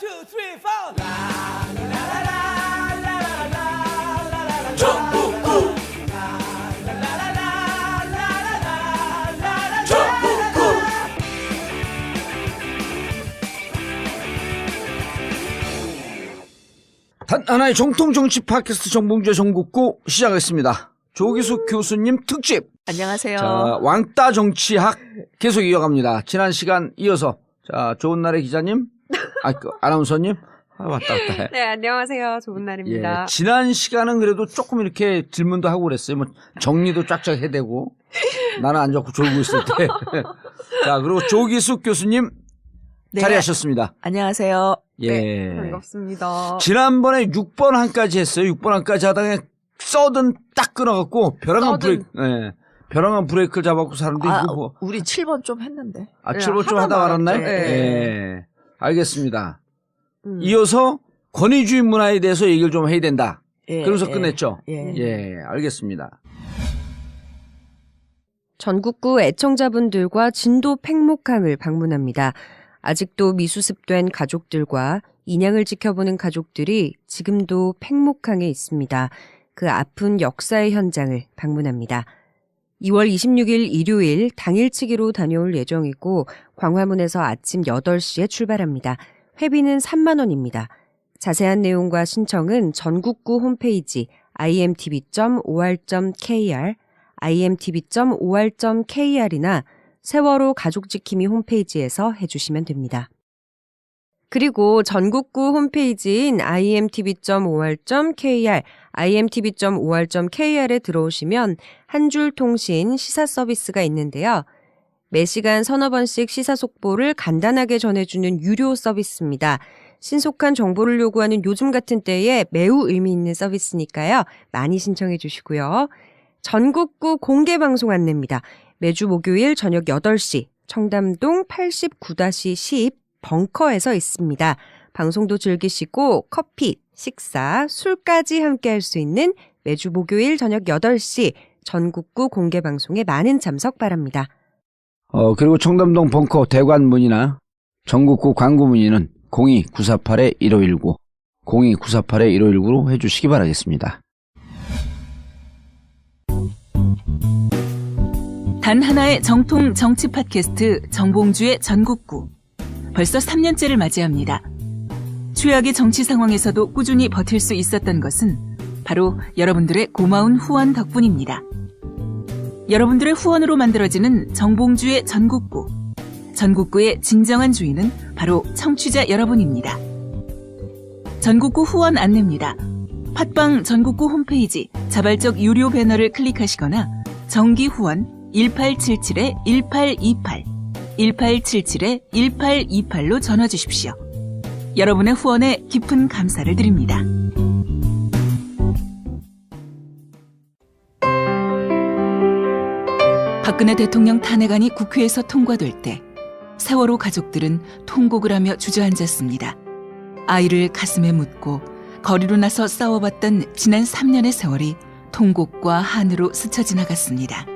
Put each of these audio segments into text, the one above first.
2, 3, 4. 전국구. 단 하나의 정통 정치 팟캐스트 정봉주의 전국구 시작하겠습니다. 조기숙 교수님 특집. 안녕하세요. 자, 왕따 정치학 계속 이어갑니다. 지난 시간 이어서 자, 좋은 날의 기자님, 아나운서님, 왔다. 네, 안녕하세요. 좋은 날입니다. 예, 지난 시간은 그래도 조금 이렇게 질문도 하고 그랬어요. 뭐 정리도 쫙쫙 해대고 나는 안 좋고 졸고 있을 때. 자, 그리고 조기숙 교수님 네. 자리하셨습니다. 안녕하세요. 예. 네, 반갑습니다. 지난번에 6번 한까지 했어요. 6번 한까지 하다가 서든 딱 끊어갖고 벼랑한 브레이크를 잡았고 사람들이 뭐. 우리 7번 좀 했는데. 7번 좀 하다 말았나요? 네. 예. 알겠습니다. 이어서 권위주의 문화에 대해서 얘기를 좀 해야 된다. 그러면서 끝냈죠? 예, 알겠습니다. 전국구 애청자분들과 진도 팽목항을 방문합니다. 아직도 미수습된 가족들과 인양을 지켜보는 가족들이 지금도 팽목항에 있습니다. 그 아픈 역사의 현장을 방문합니다. 2월 26일 일요일 당일치기로 다녀올 예정이고 광화문에서 아침 8시에 출발합니다. 회비는 3만 원입니다. 자세한 내용과 신청은 전국구 홈페이지 imtb.or.kr, imtb.or.kr이나 세월호 가족지킴이 홈페이지에서 해주시면 됩니다. 그리고 전국구 홈페이지인 imtb.or.kr, imtb.or.kr에 들어오시면 한 줄 통신 시사 서비스가 있는데요. 매시간 서너 번씩 시사 속보를 간단하게 전해주는 유료 서비스입니다. 신속한 정보를 요구하는 요즘 같은 때에 매우 의미 있는 서비스니까요. 많이 신청해 주시고요. 전국구 공개방송 안내입니다. 매주 목요일 저녁 8시 청담동 89-10 벙커에서 있습니다. 방송도 즐기시고 커피, 식사, 술까지 함께 할 수 있는 매주 목요일 저녁 8시 전국구 공개방송에 많은 참석 바랍니다. 그리고 청담동 벙커 대관 문의나 전국구 광고 문의는 02-948-1519, 02-948-1519로 해주시기 바라겠습니다. 단 하나의 정통 정치 팟캐스트 정봉주의 전국구. 벌써 3년째를 맞이합니다. 최악의 정치 상황에서도 꾸준히 버틸 수 있었던 것은 바로 여러분들의 고마운 후원 덕분입니다. 여러분들의 후원으로 만들어지는 정봉주의 전국구. 전국구의 진정한 주인은 바로 청취자 여러분입니다. 전국구 후원 안내입니다. 팟빵 전국구 홈페이지 자발적 유료 배너를 클릭하시거나 정기 후원 1877-1828, 1877-1828로 전화 주십시오. 여러분의 후원에 깊은 감사를 드립니다. 박근혜 대통령 탄핵안이 국회에서 통과될 때 세월호 가족들은 통곡을 하며 주저앉았습니다. 아이를 가슴에 묻고 거리로 나서 싸워봤던 지난 3년의 세월이 통곡과 한으로 스쳐 지나갔습니다.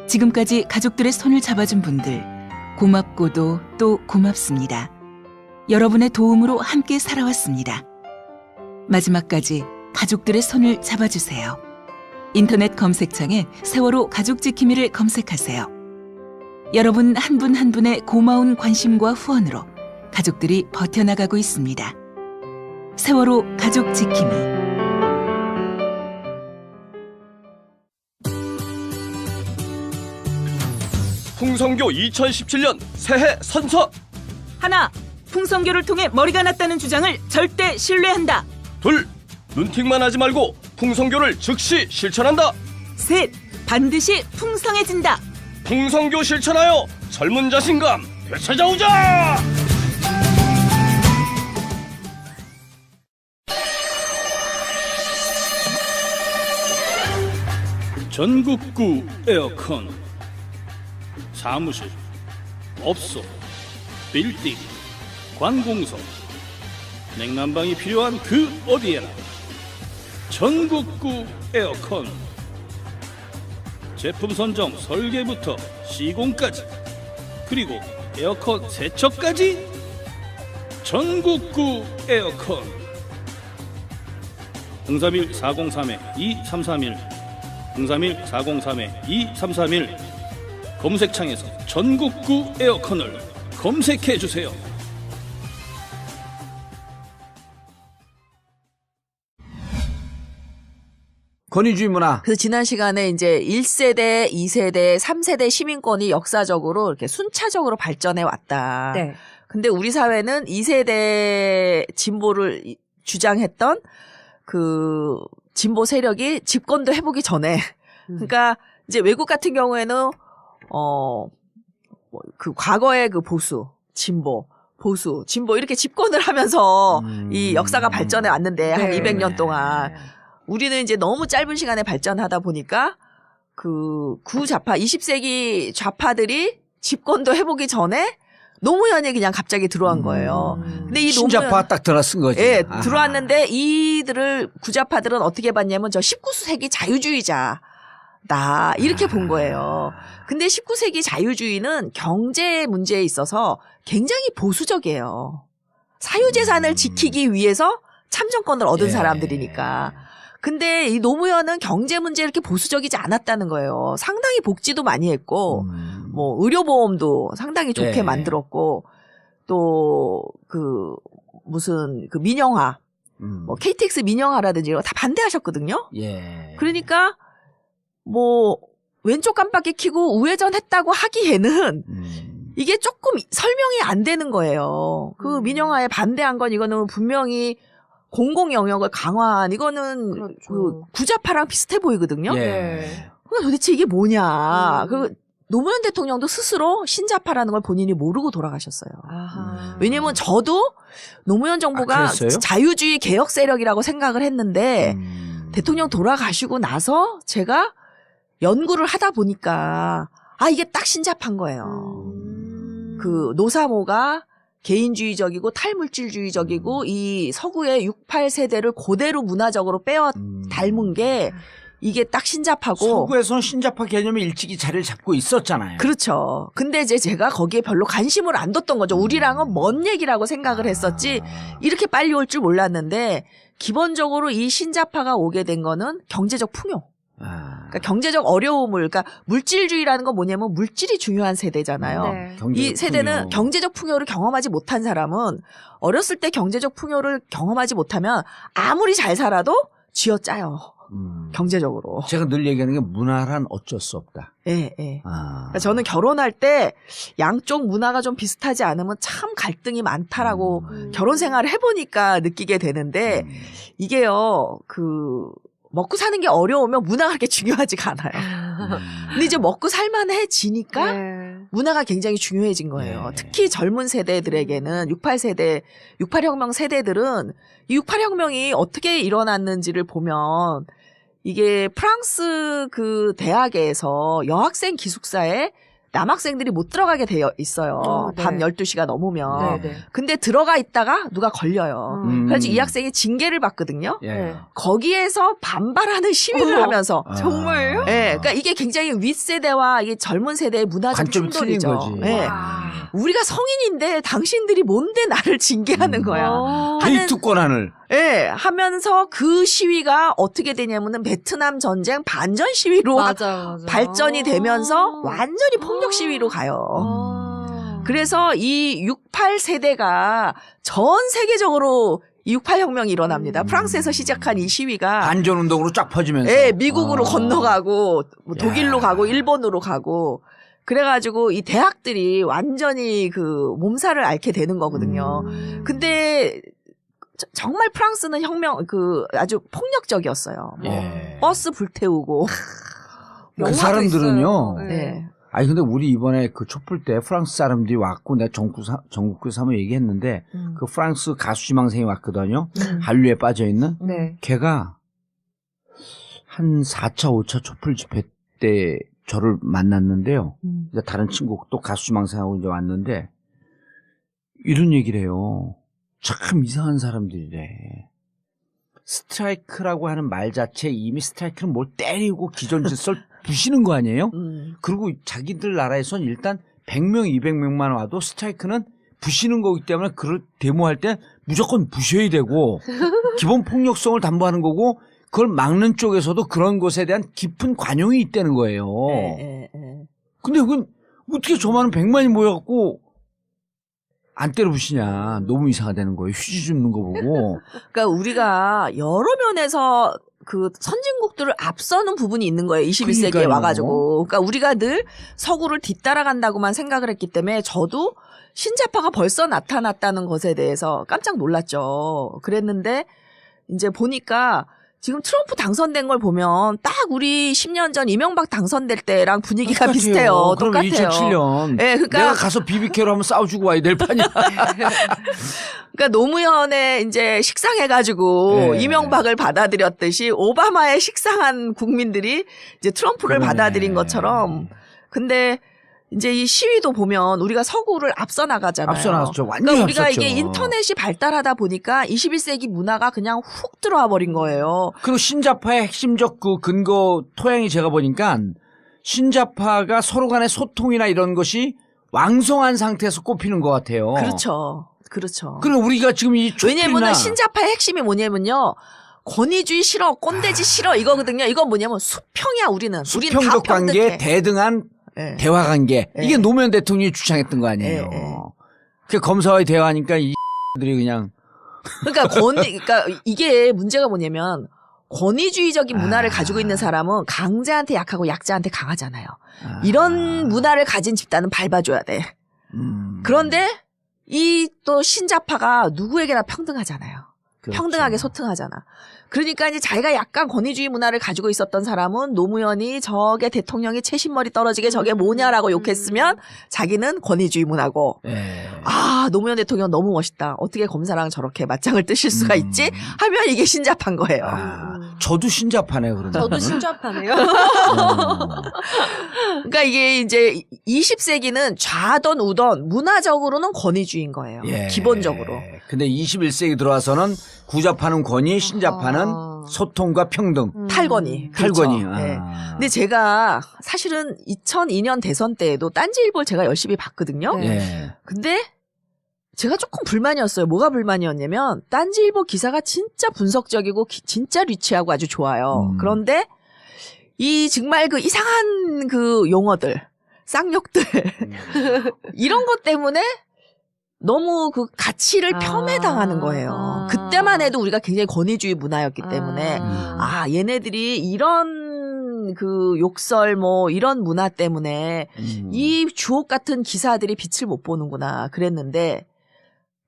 지금까지 가족들의 손을 잡아준 분들 고맙고도 또 고맙습니다. 여러분의 도움으로 함께 살아왔습니다. 마지막까지 가족들의 손을 잡아주세요. 인터넷 검색창에 세월호 가족지킴이를 검색하세요. 여러분 한 분 한 분의 고마운 관심과 후원으로 가족들이 버텨나가고 있습니다. 세월호 가족지킴이. 풍성교 2017년 새해 선서. 하나, 풍성교를 통해 머리가 났다는 주장을 절대 신뢰한다. 둘, 눈팅만 하지 말고 풍성교를 즉시 실천한다. 셋, 반드시 풍성해진다. 풍성교 실천하여 젊은 자신감 되찾아오자. 전국구 에어컨. 사무실, 업소, 빌딩, 관공서, 냉난방이 필요한 그 어디에나 전국구 에어컨. 제품 선정, 설계부터 시공까지, 그리고 에어컨 세척까지 전국구 에어컨 031-403-2331 031-403-2331 검색창에서 전국구 에어컨을 검색해 주세요. 권위주의 문화. 그래서 지난 시간에 이제 1세대, 2세대, 3세대 시민권이 역사적으로 이렇게 순차적으로 발전해 왔다. 네. 근데 우리 사회는 2세대 진보를 주장했던 그 진보 세력이 집권도 해보기 전에 그러니까 이제 외국 같은 경우에는 그 과거의 그 보수, 진보 이렇게 집권을 하면서 이 역사가 발전해 왔는데 한 네. 200년 동안 우리는 이제 너무 짧은 시간에 발전하다 보니까 그 구좌파 20세기 좌파들이 집권도 해보기 전에 노무현이 그냥 갑자기 들어온 거예요. 근데 이 신자파 딱 들어쓴 거지. 예, 아하. 들어왔는데 이들을 구좌파들은 어떻게 봤냐면 저 19세기 자유주의자다 이렇게 본 거예요. 근데 19세기 자유주의는 경제 문제에 있어서 굉장히 보수적이에요. 사유재산을 지키기 위해서 참정권을 얻은 예. 사람들이니까. 근데 이 노무현은 경제 문제에 이렇게 보수적이지 않았다는 거예요. 상당히 복지도 많이 했고 뭐 의료보험도 상당히 좋게 예. 만들었고 또 그 무슨 그 민영화 뭐 KTX 민영화라든지 이런 거 다 반대하셨거든요. 예. 그러니까 뭐 왼쪽 깜빡이 켜고 우회전했다고 하기에는 이게 조금 설명이 안 되는 거예요. 그 민영화에 반대한 건 이거는 분명히 공공 영역을 강화한 이거는 그렇죠. 그 구좌파랑 비슷해 보이거든요. 예. 그러니까 도대체 이게 뭐냐. 그 노무현 대통령도 스스로 신자파라는 걸 본인이 모르고 돌아가셨어요. 아하. 왜냐면 저도 노무현 정부가 그랬어요? 자유주의 개혁 세력이라고 생각을 했는데 대통령 돌아가시고 나서 제가 연구를 하다 보니까 이게 딱 신자파인 거예요. 그 노사모가 개인주의적이고 탈물질주의적이고 이 서구의 68 세대를 그대로 문화적으로 빼어 닮은 게 이게 딱 신자파고. 서구에서는 신자파 개념이 일찍이 자리를 잡고 있었잖아요. 그렇죠. 근데 이제 제가 거기에 별로 관심을 안 뒀던 거죠. 우리랑은 먼 얘기라고 생각을 했었지 이렇게 빨리 올 줄 몰랐는데 기본적으로 이 신자파가 오게 된 거는 경제적 풍요. 그러니까 경제적 어려움을, 그러니까 물질주의라는 건 뭐냐면 물질이 중요한 세대잖아요. 네. 이 세대는 경제적 풍요를 경험하지 못한 사람은 어렸을 때 경제적 풍요를 경험하지 못하면 아무리 잘 살아도 쥐어짜요. 경제적으로. 제가 늘 얘기하는 게 문화란 어쩔 수 없다. 예, 예. 그러니까 저는 결혼할 때 양쪽 문화가 좀 비슷하지 않으면 참 갈등이 많다라고 결혼 생활을 해보니까 느끼게 되는데 이게요, 먹고 사는 게 어려우면 문화가 그렇게 중요하지가 않아요. 근데 이제 먹고 살만해지니까 문화가 굉장히 중요해진 거예요. 예. 특히 젊은 세대들에게는 68세대, 68혁명 세대들은 이 68혁명이 어떻게 일어났는지를 보면 이게 프랑스 그 대학에서 여학생 기숙사에 남학생들이 못 들어가게 되어 있어요. 네. 밤 12시가 넘으면. 네, 네. 근데 들어가 있다가 누가 걸려요. 그래서 이 학생이 징계를 받거든요. 예. 거기에서 반발하는 시위를 하면서. 정말요? 예, 그러니까 이게 굉장히 윗세대와 이 젊은 세대의 문화적 관점이 틀린 충돌이죠. 거지. 예. 우리가 성인인데 당신들이 뭔데 나를 징계하는 거야. 데이트 권한을. 예, 하면서 그 시위가 어떻게 되냐면은 베트남 전쟁 반전 시위로 맞아. 발전이 되면서 완전히 폭력 시위로 가요. 그래서 이 68 세대가 전 세계적으로 68 혁명이 일어납니다. 프랑스에서 시작한 이 시위가 반전 운동으로 쫙 퍼지면서. 예, 미국으로 건너가고 뭐 독일로 야. 가고 일본으로 가고 그래가지고 이 대학들이 완전히 그 몸살을 앓게 되는 거거든요. 근데 정말 프랑스는 아주 폭력적이었어요. 뭐 예. 버스 불태우고. 그 사람들은요. 네. 아니 근데 우리 이번에 그 촛불 때 프랑스 사람들이 왔고 내가 전국구에서 한번 얘기했는데 그 프랑스 가수 지망생이 왔거든요. 한류에 빠져 있는. 네. 걔가 한 4차 5차 촛불 집회 때 저를 만났는데요. 이제 다른 친구 또 가수 지망생하고 이제 왔는데 이런 얘기를 해요. 참 이상한 사람들이래. 스트라이크라고 하는 말 자체 이미 스트라이크는 뭘 때리고 기존질서를 부시는 거 아니에요? 그리고 자기들 나라에선 일단 100명, 200명만 와도 스트라이크는 부시는 거기 때문에 그걸 데모할 때 무조건 부셔야 되고 기본 폭력성을 담보하는 거고 그걸 막는 쪽에서도 그런 것에 대한 깊은 관용이 있다는 거예요. 근데 그건 어떻게 저 많은 100만이 모여갖고 안 때려 부시냐. 너무 이상하다는 거예요. 휴지 줍는 거 보고. 그러니까 우리가 여러 면에서 그 선진국들을 앞서는 부분이 있는 거예요. 21세기에 그러니까요. 와가지고. 그러니까 우리가 늘 서구를 뒤따라간다고만 생각을 했기 때문에 저도 신자파가 벌써 나타났다는 것에 대해서 깜짝 놀랐죠. 그랬는데 이제 보니까 지금 트럼프 당선된 걸 보면 딱 우리 10년 전 이명박 당선될 때랑 분위기가 똑같아요. 비슷해요. 그럼 똑같아요. 2007년 네, 그러니까 내가 가서 BBQ로 한번 싸워주고 와야 될 판이야. 그러니까 노무현의 이제 식상해가지고 네. 이명박을 받아들였듯이 오바마의 식상한 국민들이 이제 트럼프를 그러네. 받아들인 것처럼. 근데 이제 이 시위도 보면 우리가 서구를 앞서 나가잖아요. 앞서 나갔죠. 완전히 그러니까 우리가 앞섰죠. 이게 인터넷이 발달하다 보니까 21세기 문화가 그냥 훅 들어와 버린 거예요. 그리고 신자파의 핵심적 그 근거 토양이 제가 보니까 신자파가 서로 간의 소통이나 이런 것이 왕성한 상태에서 꼽히는 것 같아요. 그렇죠. 그렇죠. 그리고 우리가 지금 이 왜냐면은 촛불이나 신자파의 핵심이 뭐냐면요. 권위주의 싫어, 꼰대지 싫어 이거거든요. 이건 뭐냐면 수평이야 우리는. 우린 다 수평적 관계, 평등해. 대등한 네. 대화 관계. 네. 이게 노무현 대통령이 주창했던 거 아니에요. 네. 그 검사와의 대화니까 이 들이 그냥 그러니까 그러니까 이게 문제가 뭐냐면 권위주의적인 문화를 가지고 있는 사람은 강자한테 약하고 약자한테 강하잖아요. 이런 문화를 가진 집단은 밟아줘야 돼. 그런데 이 또 신자파가 누구에게나 평등하잖아요. 그렇죠. 평등하게 소통하잖아. 그러니까 이제 자기가 약간 권위주의 문화를 가지고 있었던 사람은 노무현이 저게 대통령이 채신머리 떨어지게 저게 뭐냐라고 욕했으면 자기는 권위주의 문화고 예. 아 노무현 대통령 너무 멋있다. 어떻게 검사랑 저렇게 맞짱을 뜨실 수가 있지? 하면 이게 신자파인 거예요. 저도 신자파네요. 그러면. 저도 신자파네요. 그러니까 이게 이제 20세기는 좌던 우던 문화적으로는 권위주의인 거예요. 예. 기본적으로. 근데 21세기 들어와서는 구자파는 권위, 신자파는 소통과 평등. 탈권위. 탈권위. 그렇죠. 네. 근데 제가 사실은 2002년 대선 때에도 딴지일보를 제가 열심히 봤거든요. 네. 예. 근데 제가 조금 불만이었어요. 뭐가 불만이었냐면 딴지일보 기사가 진짜 분석적이고 진짜 리치하고 아주 좋아요. 그런데 이 정말 그 이상한 그 용어들, 쌍욕들 이런 것 때문에 너무 그 가치를 폄훼당하는 거예요. 그때만 해도 우리가 굉장히 권위주의 문화였기 때문에 얘네들이 이런 그 욕설 뭐 이런 문화 때문에 이 주옥 같은 기사들이 빛을 못 보는구나 그랬는데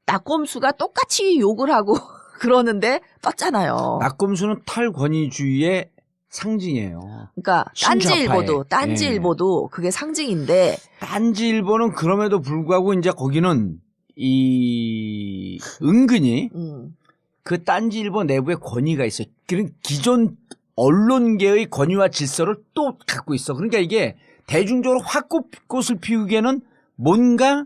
낙곰수가 똑같이 욕을 하고 그러는데 떴잖아요. 낙곰수는 탈권위주의의 상징이에요. 그러니까 신좌파의. 딴지일보도 그게 상징인데 딴지일보는 그럼에도 불구하고 이제 거기는 이 은근히 그 딴지일보 내부에 권위가 있어요. 그런 기존 언론계의 권위와 질서를 또 갖고 있어. 그러니까 이게 대중적으로 확 꽃을 피우기에는 뭔가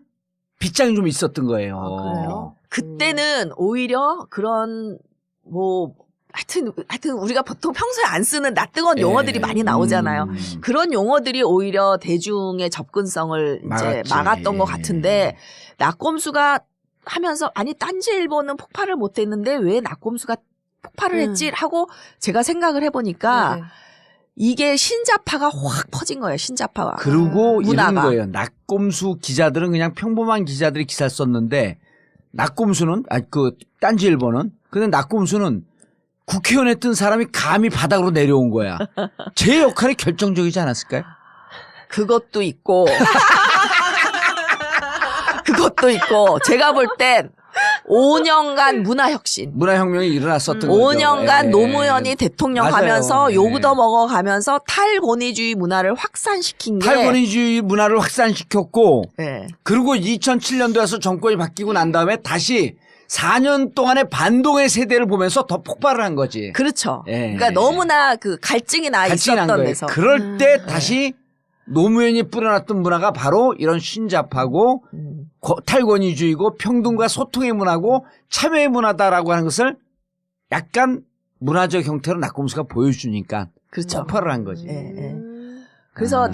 빗장이 좀 있었던 거예요. 그래요? 그때는 오히려 그런 뭐 하여튼 우리가 보통 평소에 안 쓰는 낯뜨거운 용어들이 많이 나오잖아요. 그런 용어들이 오히려 대중의 접근성을 이제 막았지. 막았던 것 같은데 낙곰수가 하면서 아니 딴지일보는 폭발을 못했는데 왜 낙곰수가 폭발을 했지 하고 제가 생각을 해보니까 네. 이게 신자파가 확 퍼진 거예요. 신자파가. 그리고 이런 문화가. 거예요. 낙곰수 기자들은 그냥 평범한 기자들이 기사를 썼는데 낙곰수는 그 딴지일보는 근데 낙곰수는 국회의원 했던 사람이 감히 바닥으로 내려온 거야. 제 역할이 결정적이지 않았을까요? 그것도 있고 그것도 있고 제가 볼 땐 5년간 문화혁신. 문화혁명이 일어났었던 거죠. 5년간 예. 노무현이 대통령 맞아요. 하면서 예. 욕도 먹어가면서 탈권위주의 문화를 확산시킨 게 탈권위주의 문화를 확산시켰고 예. 그리고 2007년도에서 정권이 바뀌고 난 다음에 다시 4년 동안의 반동의 세대를 보면서 더 폭발을 한 거지. 그렇죠. 예. 그러니까 너무나 그 갈증이 나 갈증이 난 있었던 거예요. 데서. 그럴 때 다시 노무현이 뿌려놨던 문화가 바로 이런 신자파고 탈권위주의고 평등과 소통의 문화고 참여의 문화다라고 하는 것을 약간 문화적 형태로 낙곰수가 보여주니까 그렇죠. 폭발을 한 거지. 예, 예. 그래서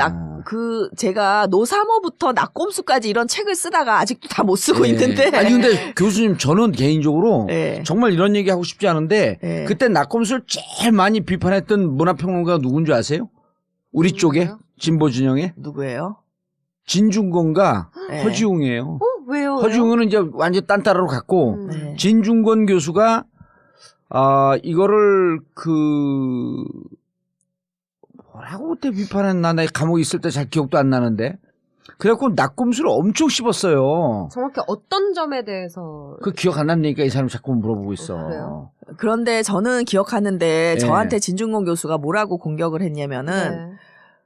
제가 노사모부터 낙곰수까지 이런 책을 쓰다가 아직도 다 못 쓰고 있는데. 아니 근데 교수님 저는 개인적으로 네. 정말 이런 얘기 하고 싶지 않은데 네. 그때 낙곰수를 제일 많이 비판했던 문화평론가가 누군지 아세요? 우리 쪽에 진보 진영에 누구예요? 진중권과 네. 허지웅이에요. 왜요? 허지웅은 이제 완전 딴따라로 갔고 네. 진중권 교수가 이거를 뭐라고 그때 비판했나 나 감옥에 있을 때 잘 기억도 안 나는데 그래갖고 낙곰수를 엄청 씹었어요. 정확히 어떤 점에 대해서 그 기억 안 난다니까 이 사람이 자꾸 물어보고 있어. 그래요? 그런데 저는 기억하는데 네. 저한테 진중권 교수가 뭐라고 공격을 했냐면은 네.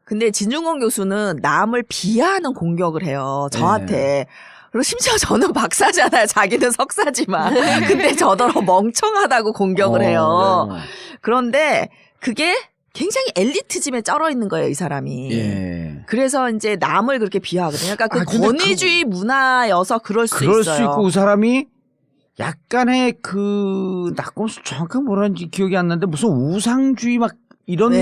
근데 진중권 교수는 남을 비하하는 공격을 해요. 저한테. 그리고 심지어 저는 박사잖아요. 자기는 석사지만. 근데 저더러 멍청하다고 공격을 해요. 네. 그런데 그게 굉장히 엘리트즘에 쩔어 있는 거예요, 이 사람이. 예. 그래서 이제 남을 그렇게 비하하거든요. 그러니까 그 근데 권위주의 문화여서 그럴 수 그럴 있어요. 수 있고 그 사람이 약간의 낙곰수 정확하게 뭐라는지 기억이 안 나는데 무슨 우상주의 막 이런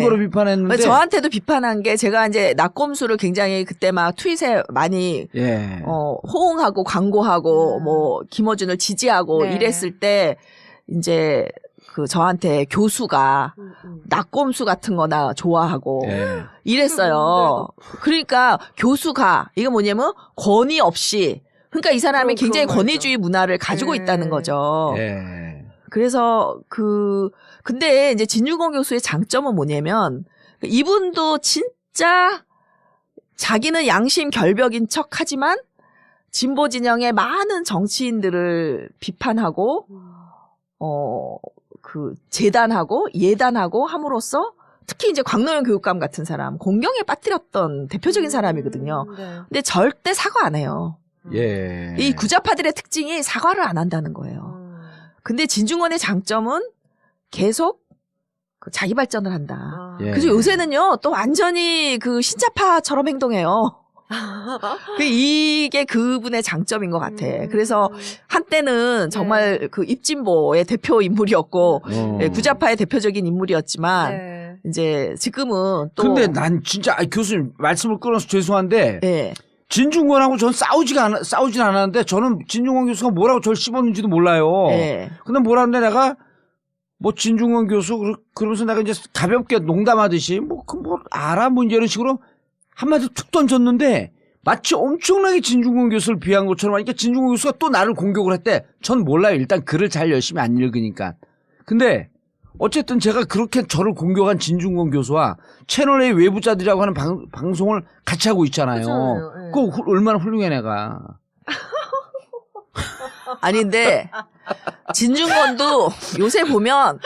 거로 비판했는데 저한테도 비판한 게 제가 이제 낙곰수를 굉장히 그때 막 트윗에 많이 예. 호응하고 광고하고 뭐 김어준을 지지하고 네. 이랬을 때 이제 그 저한테 교수가 낙곰수 같은 거나 좋아하고 예. 이랬어요. 그러니까 교수가 이게 뭐냐면 권위 없이 그러니까 이 사람이 굉장히 그런 권위주의 문화를 가지고 네. 있다는 거죠. 예. 그래서 근데 이제 진중권 교수의 장점은 뭐냐면 이분도 진짜 자기는 양심 결벽인 척 하지만 진보 진영의 많은 정치인들을 비판하고 재단하고 예단하고 함으로써 특히 이제 광노현 교육감 같은 사람 공경에 빠뜨렸던 대표적인 사람이거든요. 네. 근데 절대 사과 안 해요. 예. 이 구자파들의 특징이 사과를 안 한다는 거예요. 근데 진중권의 장점은 계속 자기 발전을 한다. 예. 그래서 요새는요, 또 완전히 신자파처럼 행동해요. 이게 그분의 장점인 것 같아. 그래서 한때는 정말 입진보의 대표 인물이었고, 구자파의 대표적인 인물이었지만, 네. 이제 지금은 또. 근데 난 진짜 교수님 말씀을 끊어서 죄송한데 예. 진중권하고 전 싸우진 않았는데 저는 진중권 교수가 뭐라고 저를 씹었는지도 몰라요. 예. 근데 뭐라는데 내가 뭐 진중권 교수 그러면서 내가 이제 가볍게 농담하듯이 뭐 알아 뭐 이런 식으로 한마디 툭 던졌는데 마치 엄청나게 진중권 교수를 비한 것처럼 하니까 진중권 교수가 또 나를 공격을 했대. 전 몰라요. 일단 글을 잘 열심히 안 읽으니까. 근데 어쨌든 제가 그렇게 저를 공격한 진중권 교수와 채널A 외부자들이라고 하는 방송을 같이 하고 있잖아요. 그렇잖아요. 예. 그거 얼마나 훌륭해 내가. 아닌데 진중권도 요새 보면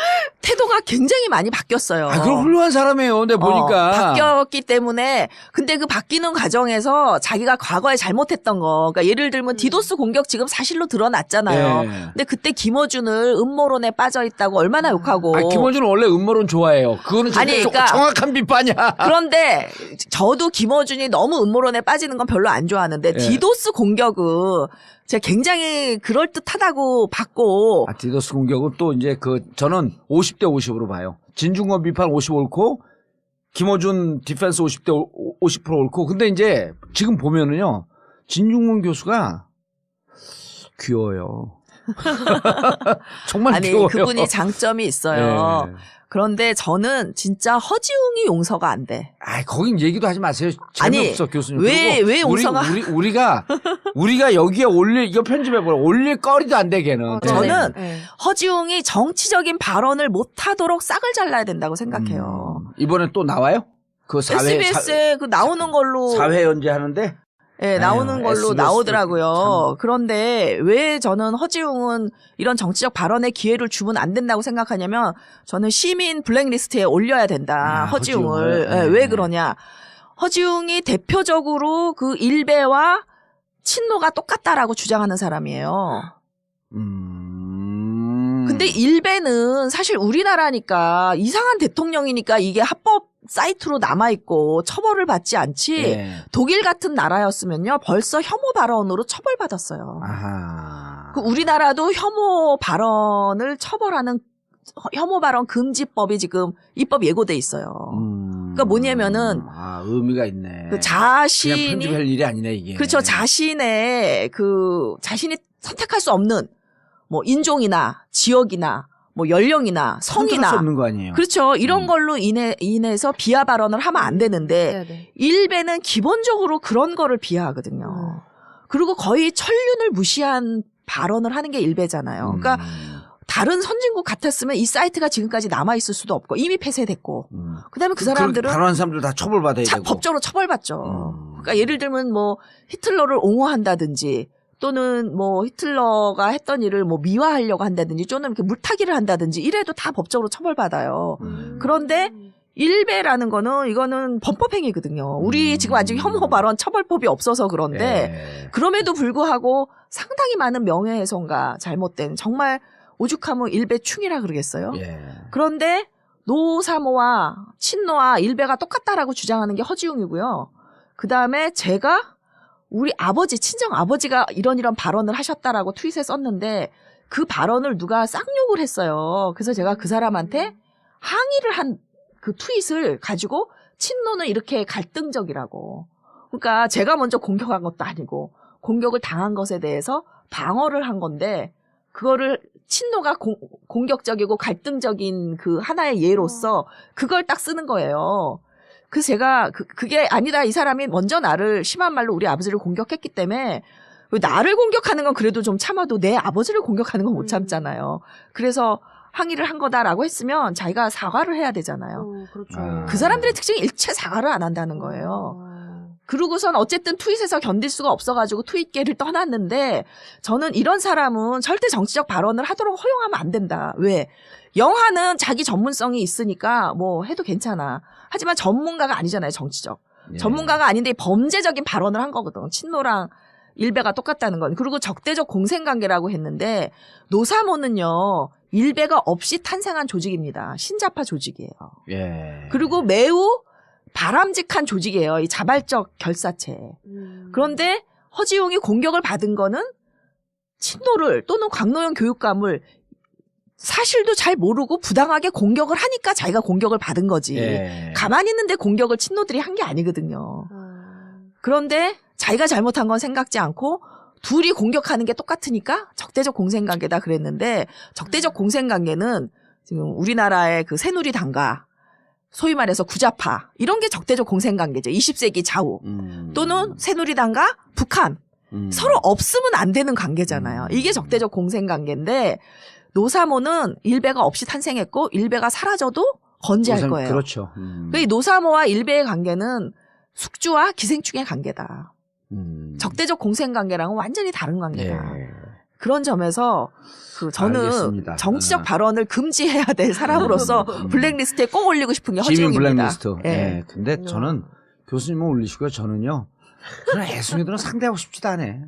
태도가 굉장히 많이 바뀌었어요. 그럼 훌륭한 사람이에요. 근데 보니까. 바뀌었기 때문에 근데 그 바뀌는 과정에서 자기가 과거에 잘못했던 거 그러니까 예를 들면 디도스 공격 지금 사실로 드러났잖아요. 예. 근데 그때 김어준을 음모론에 빠져 있다고 얼마나 욕하고. 김어준은 원래 음모론 좋아해요. 그거는 아니, 그러니까 정확한 비판이야. 그런데 저도 김어준이 너무 음모론에 빠지는 건 별로 안 좋아하는데 예. 디도스 공격은 제가 굉장히 그럴듯하다고 봤고 디도스 공격은 또 이제 저는 50대 50으로 봐요. 진중권 비판 50 옳고 김어준 디펜스 50대 50% 옳고. 근데 이제 지금 보면은요. 진중권 교수가 귀여워요. 정말 아니 귀여워요. 그분이 장점이 있어요. 예. 그런데 저는 진짜 허지웅이 용서가 안 돼. 거긴 얘기도 하지 마세요. 재미없어 교수님. 왜 용서가? 우리가 여기에 이거 편집해버려. 올릴 거리도 안 돼 걔는. 저는 네. 허지웅이 정치적인 발언을 못하도록 싹을 잘라야 된다고 생각해요. 이번에 또 나와요? 그 SBS에 나오는 걸로 사회 연재하는데. 예, 나오는 걸로 SBS 나오더라고요. 그런데 왜 저는 허지웅은 이런 정치적 발언의 기회를 주면 안 된다고 생각하냐면 저는 시민 블랙리스트에 올려야 된다. 허지웅을. 예, 왜 그러냐. 허지웅이 대표적으로 일베와 친노가 똑같다라고 주장하는 사람이에요. 근데 일베는 사실 우리나라니까 이상한 대통령이니까 이게 합법 사이트로 남아있고 처벌을 받지 않지 예. 독일 같은 나라였으면요 벌써 혐오 발언으로 처벌받았어요. 아하. 우리나라도 혐오 발언을 처벌하는 혐오 발언 금지법이 지금 입법 예고돼 있어요. 그러니까 뭐냐면은 의미가 있네. 그 그냥 자신이 편집할 일이 아니네 이게. 그렇죠. 자신이 선택할 수 없는 뭐 인종이나 지역이나 뭐 연령이나 선택할 수 성이나 없는 거 아니에요. 그렇죠. 이런 걸로 인해서 비하 발언을 하면 안 되는데 네네. 일베는 기본적으로 그런 거를 비하하거든요. 그리고 거의 천륜을 무시한 발언을 하는 게 일베잖아요. 그러니까 다른 선진국 같았으면 이 사이트가 지금까지 남아있을 수도 없고 이미 폐쇄됐고 그다음에 그 사람들은 발언한 사람들 다 처벌받아야 되고. 법적으로 처벌받죠. 그러니까 예를 들면 뭐 히틀러를 옹호한다든지 또는 뭐 히틀러가 했던 일을 뭐 미화하려고 한다든지 또는 이렇게 물타기를 한다든지 이래도 다 법적으로 처벌받아요. 그런데 일베라는 거는 이거는 범법행위거든요. 우리 지금 아직 혐오 발언 처벌법이 없어서 그런데 그럼에도 불구하고 상당히 많은 명예훼손과 잘못된 정말 오죽하면 일베충이라 그러겠어요. 그런데 노사모와 친노와 일베가 똑같다라고 주장하는 게 허지웅이고요. 그다음에 제가 우리 아버지 친정 아버지가 이런 발언을 하셨다라고 트윗에 썼는데 그 발언을 누가 쌍욕을 했어요. 그래서 제가 그 사람한테 항의를 한 그 트윗을 가지고 친노는 이렇게 갈등적이라고. 그러니까 제가 먼저 공격한 것도 아니고 공격을 당한 것에 대해서 방어를 한 건데 그거를 친노가 공격적이고 갈등적인 그 하나의 예로서 그걸 딱 쓰는 거예요. 그래서 제가 그게 아니다. 이 사람이 먼저 나를 심한 말로 우리 아버지를 공격했기 때문에 나를 공격하는 건 그래도 좀 참아도 내 아버지를 공격하는 건 못 참잖아요. 그래서 항의를 한 거다라고 했으면 자기가 사과를 해야 되잖아요. 그렇죠. 그 사람들의 특징이 일체 사과를 안 한다는 거예요. 그러고선 어쨌든 트윗에서 견딜 수가 없어가지고 트윗계를 떠났는데 저는 이런 사람은 절대 정치적 발언을 하도록 허용하면 안 된다. 왜? 영화는 자기 전문성이 있으니까 뭐 해도 괜찮아. 하지만 전문가가 아니잖아요, 정치적. 전문가가 아닌데 범죄적인 발언을 한 거거든. 친노랑 일베가 똑같다는 건. 그리고 적대적 공생관계라고 했는데 노사모는요. 일베가 없이 탄생한 조직입니다. 신자파 조직이에요. 그리고 매우 바람직한 조직이에요. 이 자발적 결사체. 그런데 허지웅이 공격을 받은 거는 친노를 또는 광노현 교육감을 사실도 잘 모르고 부당하게 공격을 하니까 자기가 공격을 받은 거지. 가만히 있는데 공격을 친노들이 한 게 아니거든요. 그런데 자기가 잘못한 건 생각지 않고 둘이 공격하는 게 똑같으니까 적대적 공생관계다 그랬는데 새누리당과 공생관계는 지금 우리나라의 그 새누리당과 소위 말해서 구자파 이런 게 적대적 공생관계죠. 20세기 좌우 또는 새누리당과 북한 서로 없으면 안 되는 관계잖아요. 이게 적대적 공생관계인데 노사모는 일베가 없이 탄생했고 일베가 사라져도 건재할 거예요. 그렇죠. 이 노사모와 일베의 관계는 숙주와 기생충의 관계다. 적대적 공생관계랑은 완전히 다른 관계다. 그런 점에서 저는 알겠습니다. 정치적 발언을 금지해야 될 사람으로서 블랙리스트에 꼭 올리고 싶은 게 지민 허지웅입니다. 블랙리스트. 근데 저는 교수님은 올리시고요. 저는요. 그런 애송이들은 상대하고 싶지도 않아요.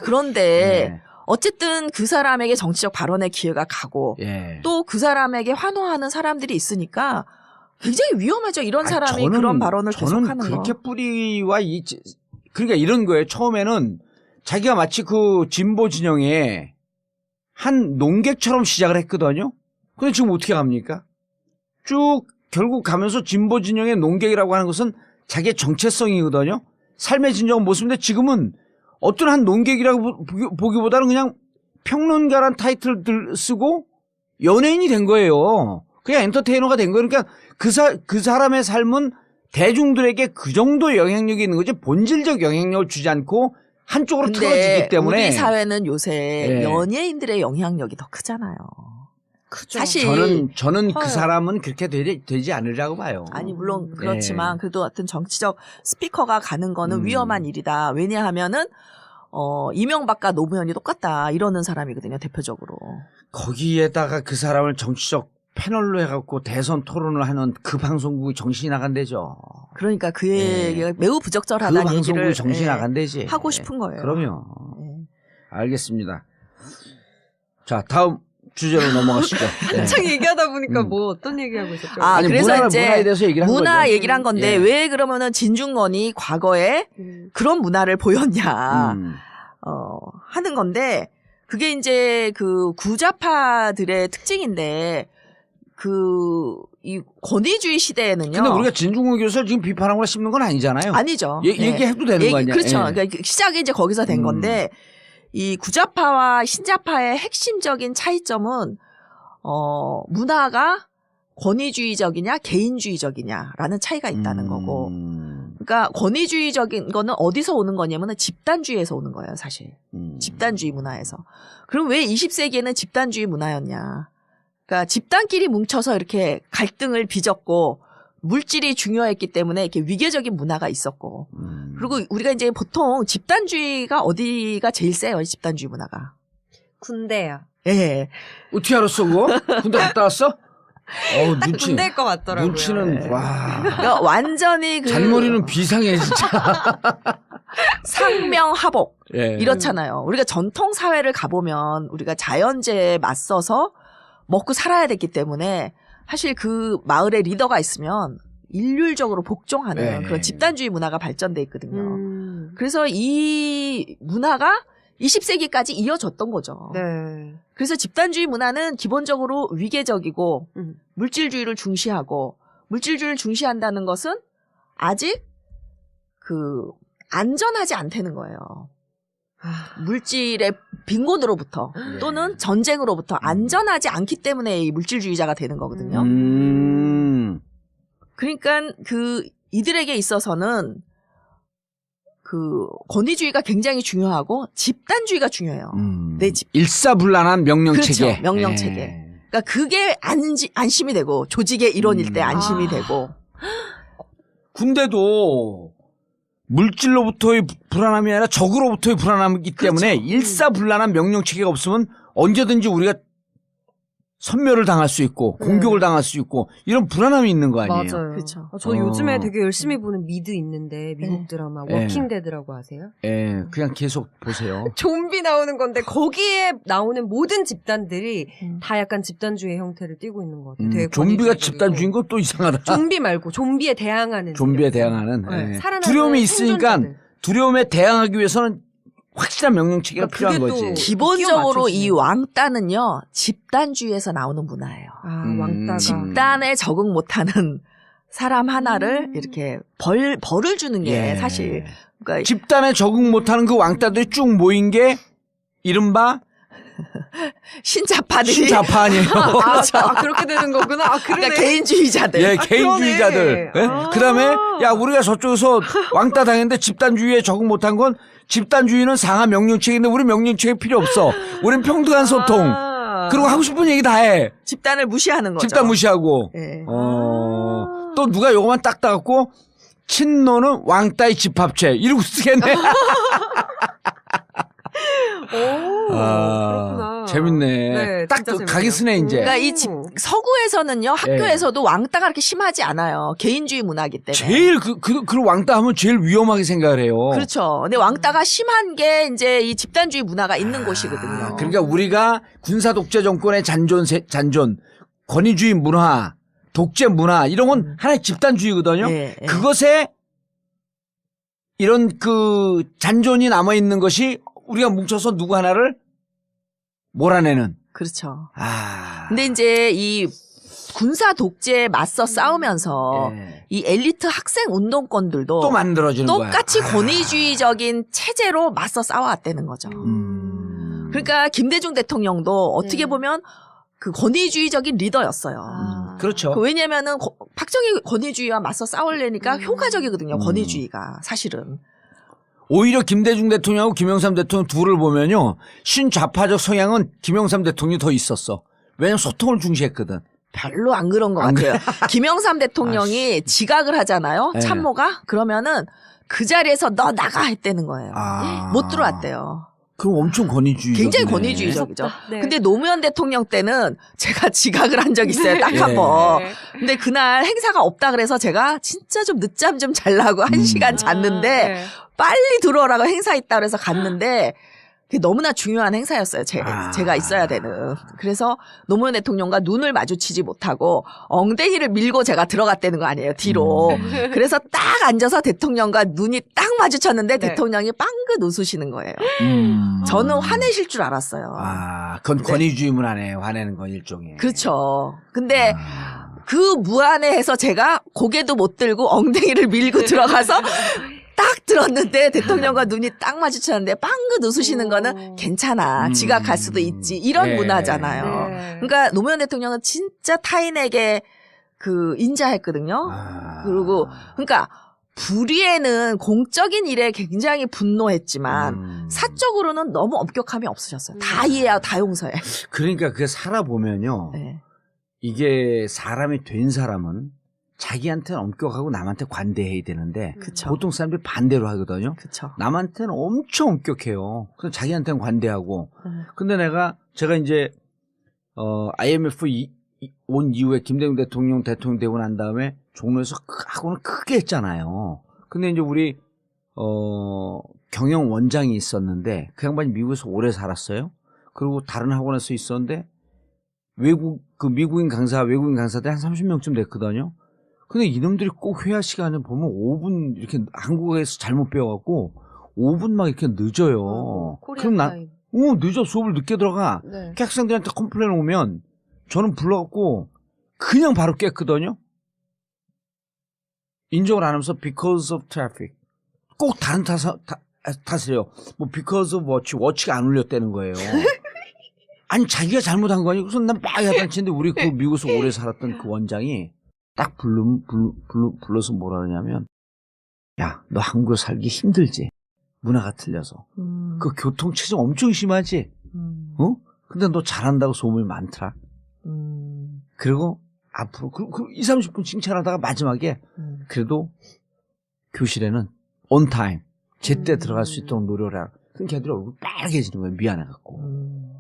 그런데 어쨌든 그 사람에게 정치적 발언의 기회가 가고 또 그 사람에게 환호하는 사람들이 있으니까 굉장히 위험하죠. 이런 사람이 그런 발언을 계속하는 거. 저는 그렇게 뿌리와 그러니까 이런 거예요. 처음에는 자기가 마치 그 진보 진영의 한 농객처럼 시작을 했거든요. 근데 지금 어떻게 갑니까? 쭉 결국 가면서 진보 진영의 농객이라고 하는 것은 자기의 정체성이거든요. 삶의 진정한 모습인데 지금은 어떤 한 농객이라고 보기보다는 그냥 평론가란 타이틀을 쓰고 연예인이 된 거예요. 그냥 엔터테이너가 된 거예요. 그러니까 그 사람의 삶은 대중들에게 그 정도 영향력이 있는 거지 본질적 영향력을 주지 않고 한쪽으로 틀어지기 때문에 우리 사회는 요새 연예인들의 영향력이 더 크잖아요. 그죠. 사실 저는 그 사람은 그렇게 되지 않으리라고 봐요. 아니 물론 그렇지만 그래도 하여튼 정치적 스피커가 가는 거는 위험한 일이다. 왜냐하면은 이명박과 노무현이 똑같다 이러는 사람이거든요. 대표적으로. 거기에다가 그 사람을 정치적 패널로 해갖고 대선 토론을 하는 그 방송국이 정신이 나간대죠. 그러니까 그 얘기가 매우 부적절하다는 그 얘기를 방송국이 정신이 나간대지. 하고 싶은 거예요. 그럼요. 알겠습니다. 자, 다음 주제로 넘어가시죠. 한창 얘기하다 보니까 뭐 어떤 얘기하고 있었죠? 아니, 그래서 이제 문화에 대해서 얘기를 한 문화 거죠. 얘기를 한 건데 왜 그러면은 진중권이 과거에 그런 문화를 보였냐 하는 건데 그게 이제 그 구자파들의 특징인데 이 권위주의 시대에는요. 근데 우리가 진중권 교수를 지금 비판하거나 씹는 건 아니잖아요. 아니죠. 얘기해도 되는 거 아니야? 그렇죠. 예. 그러니까 시작이 이제 거기서 된 건데 이 구좌파와 신좌파의 핵심적인 차이점은 문화가 권위주의적이냐 개인주의적이냐라는 차이가 있다는 거고. 그러니까 권위주의적인 거는 어디서 오는 거냐면은 집단주의에서 오는 거예요, 사실. 집단주의 문화에서. 그럼 왜 20세기에는 집단주의 문화였냐? 그러니까 집단끼리 뭉쳐서 이렇게 갈등을 빚었고 물질이 중요했기 때문에 이렇게 위계적인 문화가 있었고. 그리고 우리가 이제 보통 집단주의가 어디가 제일 세요, 집단주의 문화가. 군대요. 예. 어떻게 알았어 그거? 군대 갔다 왔어? 눈치. 군대일 것 같더라고요. 눈치는 와. 그러니까 완전히 잔머리는 비상해 진짜. 상명하복 예. 이렇잖아요. 우리가 전통 사회를 가보면 우리가 자연재해에 맞서서 먹고 살아야 됐기 때문에 사실 그 마을에 리더가 있으면 일률적으로 복종하는 네. 그런 집단주의 문화가 발전돼 있거든요. 그래서 이 문화가 20세기까지 이어졌던 거죠. 네. 그래서 집단주의 문화는 기본적으로 위계적이고 물질주의를 중시하고 물질주의를 중시한다는 것은 아직 안전하지 않다는 거예요. 물질의 빈곤으로부터 또는 전쟁으로부터 안전하지 않기 때문에 이 물질주의자가 되는 거거든요. 그러니까 이들에게 있어서는 권위주의가 굉장히 중요하고 집단주의가 중요해요. 내 집. 일사불란한 명령체계. 그렇죠. 명령체계. 그러니까 그게 안심이 되고 조직의 일원일 때 안심이 되고. 군대도 물질로부터의 불안함이 아니라 적으로부터의 불안함이기 때문에 일사불란한 명령체계가 없으면 언제든지 우리가 선멸을 당할 수 있고 공격을 당할 수 있고 이런 불안함이 있는 거 아니에요? 맞아요. 그렇죠. 저 요즘에 되게 열심히 보는 미드 있는데 미국 드라마 네. 워킹데드라고 아세요? 예, 그냥 계속 보세요. 좀비 나오는 건데 거기에 나오는 모든 집단들이 다 약간 집단주의 형태를 띠고 있는 것 같아요. 되게 좀비가 권위주의적이고. 집단주의인 건 또 이상하다. 좀비 말고 좀비에 대항하는 좀비에 집단. 대항하는 네. 예. 살아남은 두려움이 있으니까 생존자들. 두려움에 대항하기 위해서는 확실한 명령체계가 그게 필요한 또 거지. 기본적으로 끼워 이 왕따는요 집단주의에서 나오는 문화예요. 왕따가 집단에 적응 못하는 사람 하나를 이렇게 벌을 주는 게 예. 사실 그러니까 집단에 적응 못하는 그 왕따들이 쭉 모인 게 이른바 신자파들이 신자파 아니에요. 그렇게 되는 거구나. 그러네. 그러니까 개인주의자들. 예, 개인주의자들. 그러네. 예? 그다음에 야 우리가 저쪽에서 왕따 당했는데 집단주의에 적응 못한 건 집단주의는 상하 명령체계인데 우리 명령체계 필요 없어. 우린 평등한 소통. 그리고 하고 싶은 얘기 다 해. 집단을 무시하는 거죠. 집단 무시하고. 예. 또 누가 요거만 딱 따갖고 친노는 왕따의 집합체 이러고 쓰겠네. 그렇구나. 재밌네. 네, 딱 진짜 재밌네요. 가기 쓰네 이제. 그러니까 이 서구에서는요 학교에서도 왕따가 그렇게 심하지 않아요. 개인주의 문화이기 때문에. 제일 그 왕따 하면 제일 위험하게 생각을 해요. 그렇죠. 근데 왕따가 심한 게 이제 이 집단주의 문화가 있는 곳이거든요. 그러니까 우리가 군사 독재 정권의 잔존, 권위주의 문화, 독재 문화 이런 건 하나의 집단주의거든요. 예, 예. 그것에 이런 잔존이 남아 있는 것이 우리가 뭉쳐서 누구 하나를 몰아내는. 그렇죠. 아. 근데 이제 이 군사 독재에 맞서 싸우면서 예. 이 엘리트 학생 운동권들도 또 만들어지는 거야. 똑같이 권위주의적인 체제로 맞서 싸워왔다는 거죠. 그러니까 김대중 대통령도 어떻게 보면 그 권위주의적인 리더였어요. 그렇죠. 왜냐면은 박정희 권위주의와 맞서 싸우려니까 효과적이거든요. 권위주의가 사실은. 오히려 김대중 대통령하고 김영삼 대통령 둘을 보면요. 신좌파적 성향은 김영삼 대통령이 더 있었어. 왜냐면 소통을 중시했거든. 별로 안 그런 것 같아요. 김영삼 대통령이 지각을 하잖아요. 네. 참모가. 그러면은 그 자리에서 너 나가 했다는 거예요. 아. 못 들어왔대요. 그럼 엄청 권위주의. 굉장히 권위주의적이죠. 네. 근데 노무현 대통령 때는 제가 지각을 한 적이 있어요. 딱 한 네. 번. 근데 그날 행사가 없다 그래서 제가 진짜 좀 늦잠 좀 자려고 1시간 잤는데 네. 빨리 들어오라고 행사 있다 그래서 갔는데 그게 너무나 중요한 행사였어요. 제가 있어야 되는. 그래서 노무현 대통령과 눈을 마주치지 못하고 엉덩이를 밀고 제가 들어갔다는 거 아니에요. 뒤로. 그래서 딱 앉아서 대통령과 눈이 딱 마주쳤는데 네. 대통령이 빵긋 웃으시는 거예요. 저는 화내실 줄 알았어요. 그건 권위주의 문화네. 화내는 건 일종의. 그렇죠. 근데 그 무안에해서 제가 고개도 못 들고 엉덩이를 밀고 들어가서 딱 들었는데 대통령과 눈이 딱 마주쳤는데 빵긋 웃으시는 거는 괜찮아. 지가 갈 수도 있지. 이런 네. 문화잖아요. 네. 그러니까 노무현 대통령은 진짜 타인에게 인자했거든요. 그리고 그러니까 불의에는 공적인 일에 굉장히 분노했지만 사적으로는 너무 엄격함이 없으셨어요. 다 이해하고 다 용서해. 그러니까 그게 살아보면요. 네. 이게 사람이 된 사람은 자기한테는 엄격하고 남한테 관대해야 되는데 그쵸. 보통 사람들이 반대로 하거든요. 그쵸. 남한테는 엄청 엄격해요. 그래서 자기한테는 관대하고. 음. 근데 제가 이제 IMF 온 이후에 김대중 대통령 되고 난 다음에 종로에서 하고는 크게 했잖아요. 근데 이제 우리 경영 원장이 있었는데 그 양반이 미국에서 오래 살았어요. 그리고 다른 학원에서 있었는데 외국인 강사들 한 30명쯤 됐거든요. 근데 이놈들이 꼭 회화 시간에 보면 5분 이렇게 한국에서 잘못 배워갖고 5분 막 이렇게 늦어요. 그럼 늦어 수업을 늦게 들어가. 네. 그 학생들한테 컴플레인 오면 저는 불러갖고 그냥 바로 깼거든요. 인정을 안 하면서 because of traffic. 꼭 다른 탓이래요. 뭐 because of 워치가 안 울렸다는 거예요. 아니 자기가 잘못한 거 아니고 그래서 난 막 야단치는데 우리 그 미국에서 오래 살았던 그 원장이 딱 불러서 뭐라 그러냐면 야, 너 한국에 살기 힘들지? 문화가 틀려서. 그 교통체증 엄청 심하지? 근데 너 잘한다고 소문이 많더라. 그리고 앞으로 20-30분 칭찬하다가 마지막에 그래도 교실에는 on time 제때 들어갈 수 있도록 노력을 하라. 그럼 걔들이 얼굴 빨개지는 거예요. 미안해갖고.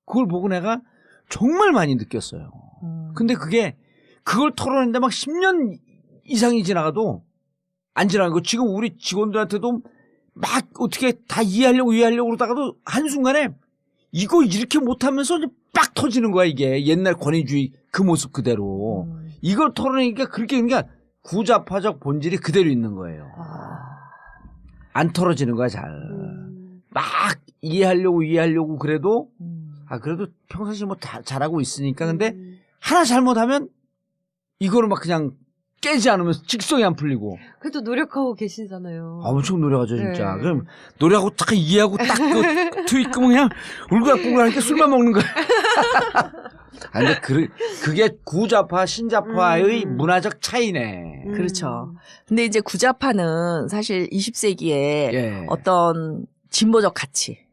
그걸 보고 내가 정말 많이 느꼈어요. 근데 그걸 털어낸데 막 10년 이상이 지나가도 안 지나가고 지금 우리 직원들한테도 막 어떻게 다 이해하려고 그러다가도 한순간에 이거 이렇게 못하면서 빡 터지는 거야 이게. 옛날 권위주의 그 모습 그대로. 이걸 털어내니까 그러니까 구자파적 본질이 그대로 있는 거예요. 안 털어지는 거야 잘. 막 이해하려고 그래도 그래도 평상시에 뭐 다 잘하고 있으니까. 근데 하나 잘못하면 이거를 막 그냥 깨지 않으면서 직성이 안 풀리고. 그래도 노력하고 계시잖아요. 엄청 노력하죠 진짜. 네. 그럼 노력하고 딱 이해하고 딱 트위끄면 그냥 울그락불그락하니까 술만 먹는 거야. 근데 그게 구자파 신자파의 문화적 차이네. 그렇죠. 근데 이제 구자파는 사실 20세기에 예. 어떤 진보적 가치,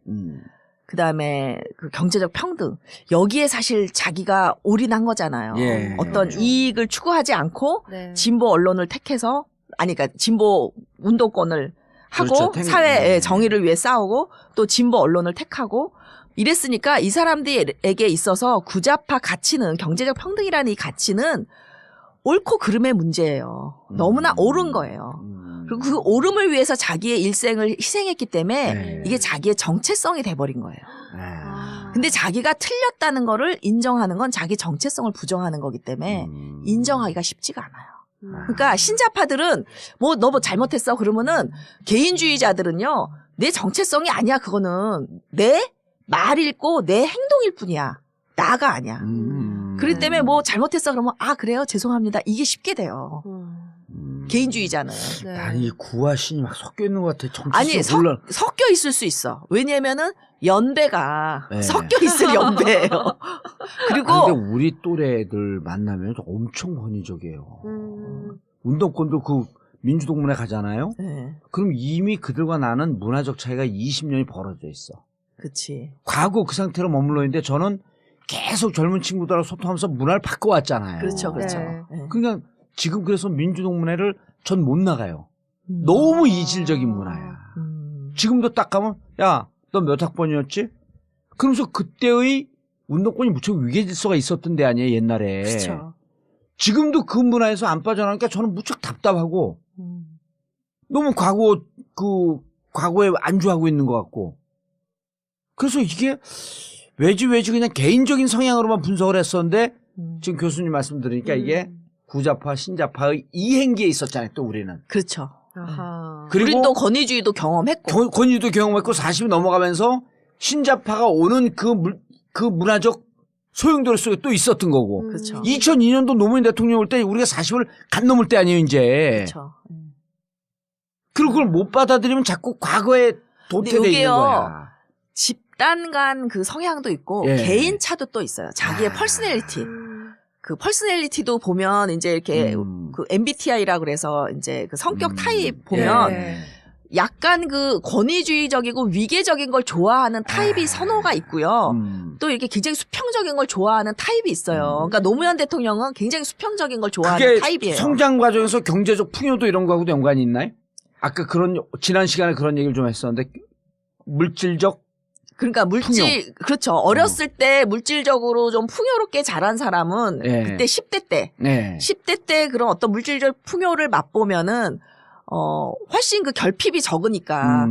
그 다음에 그 경제적 평등, 여기에 사실 자기가 올인한 거잖아요. 예. 어떤 그렇죠. 이익을 추구하지 않고 네. 진보 언론을 택해서, 그러니까 진보 운동권을 하고 그렇죠. 사회의 정의를 위해 싸우고 또 진보 언론을 택하고 이랬으니까 이 사람들에게 있어서 구자파 가치는, 경제적 평등이라는 이 가치는 옳고 그름의 문제예요. 너무나 옳은 거예요. 그리고 그 옳음을 위해서 자기의 일생을 희생했기 때문에 네. 이게 자기의 정체성이 돼버린 거예요. 아. 근데 자기가 틀렸다는 거를 인정하는 건 자기 정체성을 부정하는 거기 때문에 인정하기가 쉽지가 않아요. 그러니까 신자파들은 너 뭐 잘못했어 그러면은, 개인주의자들은요 내 정체성이 아니야. 그거는 내 말 읽고 내 행동일 뿐이야. 나가 아니야. 그렇기 때문에 뭐 잘못했어 그러면 그래요 죄송합니다 이게 쉽게 돼요. 개인주의자는. 네. 아니 구와 신이 막 섞여 있는 것 같아. 아니 정체성 몰라. 섞여 있을 수 있어. 왜냐면은 연배가 네. 섞여 있을 연배예요. 그리고 근데 우리 또래 애들 만나면 엄청 권위적이에요. 운동권도 그 민주동문회 가잖아요. 네, 그럼 이미 그들과 나는 문화적 차이가 20년이 벌어져 있어. 그치. 과거 그 상태로 머물러 있는데 저는 계속 젊은 친구들하고 소통하면서 문화를 바꿔왔잖아요. 그렇죠. 네. 네. 그러니까 지금 그래서 민주동문회를 전 못 나가요. 너무 이질적인 문화야. 지금도 딱 가면 야, 너 몇 학번이었지? 그러면서 그때의 운동권이 무척 위계질서가 있었던 데 아니에요, 옛날에. 그렇죠. 지금도 그 문화에서 안 빠져나가니까 저는 무척 답답하고 너무 과거에 안주하고 있는 것 같고. 그래서 이게 왜지 그냥 개인적인 성향으로만 분석을 했었는데 지금 교수님 말씀 들으니까 이게 구좌파, 신좌파의 이행기에 있었잖아요. 또 우리는. 그렇죠. 아하. 그리고 우린 또 권위주의도 경험했고. 권위도 경험했고 40이 넘어가면서 신좌파가 오는 그 문화적 소용돌이 속에 또 있었던 거고. 그렇죠. 2002년도 노무현 대통령 올 때 우리가 40을 간 넘을 때 아니에요, 이제. 그렇죠. 그리고 그걸 못 받아들이면 자꾸 과거에 도태돼 있는 요게요. 거야. 집단 간 그 성향도 있고 예. 개인 차도 또 있어요. 자기의 퍼스널리티. 그 퍼스널리티도 보면 이제 이렇게 그 MBTI라 그래서 이제 그 성격 타입 보면 예. 약간 그 권위주의적이고 위계적인 걸 좋아하는 타입이 선호가 있고요. 또 이렇게 굉장히 수평적인 걸 좋아하는 타입이 있어요. 그러니까 노무현 대통령은 굉장히 수평적인 걸 좋아하는 그게 타입이에요. 성장 과정에서 경제적 풍요도 이런 거하고도 연관이 있나요? 아까 지난 시간에 그런 얘기를 좀 했었는데 물질적 그러니까 그렇죠. 어렸을 때 물질적으로 좀 풍요롭게 자란 사람은 예. 그때 10대 때 네. 10대 때 그런 어떤 물질적 풍요를 맛보면은 훨씬 그 결핍이 적으니까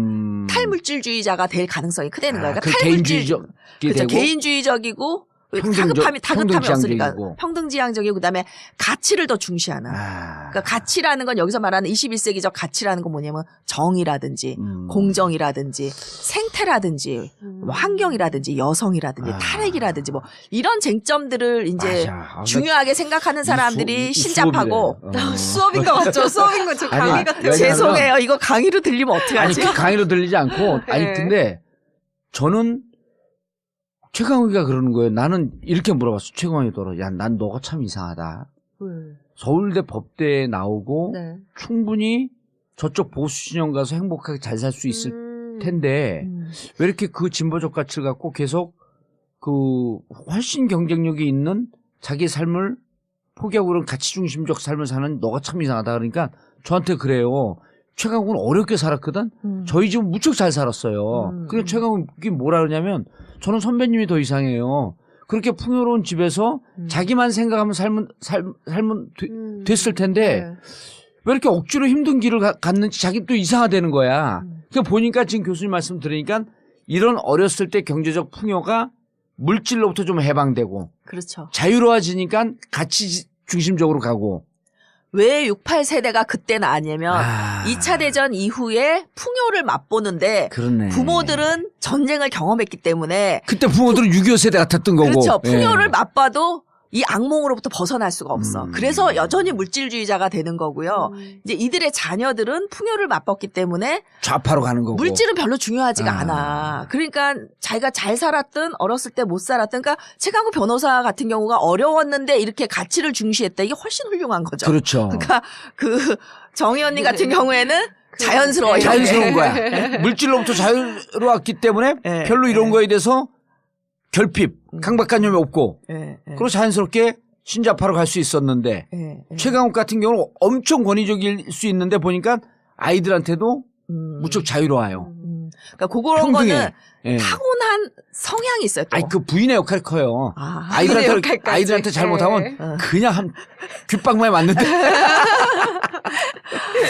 탈물질주의자가 될 가능성이 크다는 거예요. 그러니까 개인주의적 그렇죠. 개인주의적이고 다급함이 없으니까 평등지향적이고. 평등지향적이고 그다음에 가치를 더 중시하는. 그러니까 가치라는 건 여기서 말하는 21세기적 가치라는 건 뭐냐면 정의라든지 공정이라든지 생태라든지 뭐 환경이라든지 여성이라든지 탈핵이라든지 뭐 이런 쟁점들을 이제 맞아. 중요하게 생각하는 사람들이 신잡하고 수업인 것 같죠? 수업인 것 같죠? 강의 아니, 같은 왜냐면- 죄송해요. 이거 강의로 들리면 아니 어떡하지? 그 강의로 들리지 않고 아니 네. 근데 저는 최강욱이가 그러는 거예요. 나는 이렇게 물어봤어. 최강욱이더러 야, 난 너가 참 이상하다. 서울대 법대에 나오고 네. 충분히 저쪽 보수 진영 가서 행복하게 잘 살 수 있을 텐데 왜 이렇게 그 진보적 가치를 갖고 계속 그 훨씬 경쟁력이 있는 자기 삶을 포기하고 그런 가치 중심적 삶을 사는 너가 참 이상하다. 그러니까 저한테 그래요. 최강욱은 어렵게 살았거든. 저희 집은 무척 잘 살았어요. 그러니까 최강욱이 뭐라 그러냐면 저는 선배님이 더 이상해요. 그렇게 풍요로운 집에서 자기만 생각하면 삶은 됐을 텐데 네. 왜 이렇게 억지로 힘든 길을 갔는지 자기 또 이상하다는 거야. 그러니까 보니까 지금 교수님 말씀 들으니까 이런 어렸을 때 경제적 풍요가 물질로부터 좀 해방되고 그렇죠. 자유로워지니까 가치 중심적으로 가고. 왜 68세대가 그때는 아니냐면 2차 대전 이후에 풍요를 맛보는데 그러네. 부모들은 전쟁을 경험했기 때문에 그때 부모들은 6.25 세대 같았던 거고. 그렇죠. 예. 풍요를 맛봐도 이 악몽으로부터 벗어날 수가 없어. 그래서 여전히 물질주의자가 되는 거고요. 이제 이들의 자녀들은 풍요를 맛봤기 때문에 좌파로 가는 거고. 물질은 별로 중요하지가 아. 않아. 그러니까 자기가 잘 살았든 어렸을 때 못 살았든 그러니까 최강욱 변호사 같은 경우가 어려웠는데 이렇게 가치를 중시했다. 이게 훨씬 훌륭한 거죠. 그렇죠. 그러니까 그 정희 언니 같은 경우에는 자연스러워요. 자연스러운 거야. 물질로부터 자유로웠기 때문에 예, 별로 이런 예. 거에 대해서 결핍, 강박관념이 없고 예, 예. 그리고 자연스럽게 신자파로 갈 수 있었는데 예, 예. 최강욱 같은 경우는 엄청 권위적일 수 있는데 보니까 아이들한테도 무척 자유로워요. 그러니까 그런 평등해. 거는 예. 타고난 성향이 있어요. 또. 아니 그 부인의 역할이 커요. 부인의 역할까지. 아이들한테 잘못하면 예. 그냥 한 귓방망이 맞는데.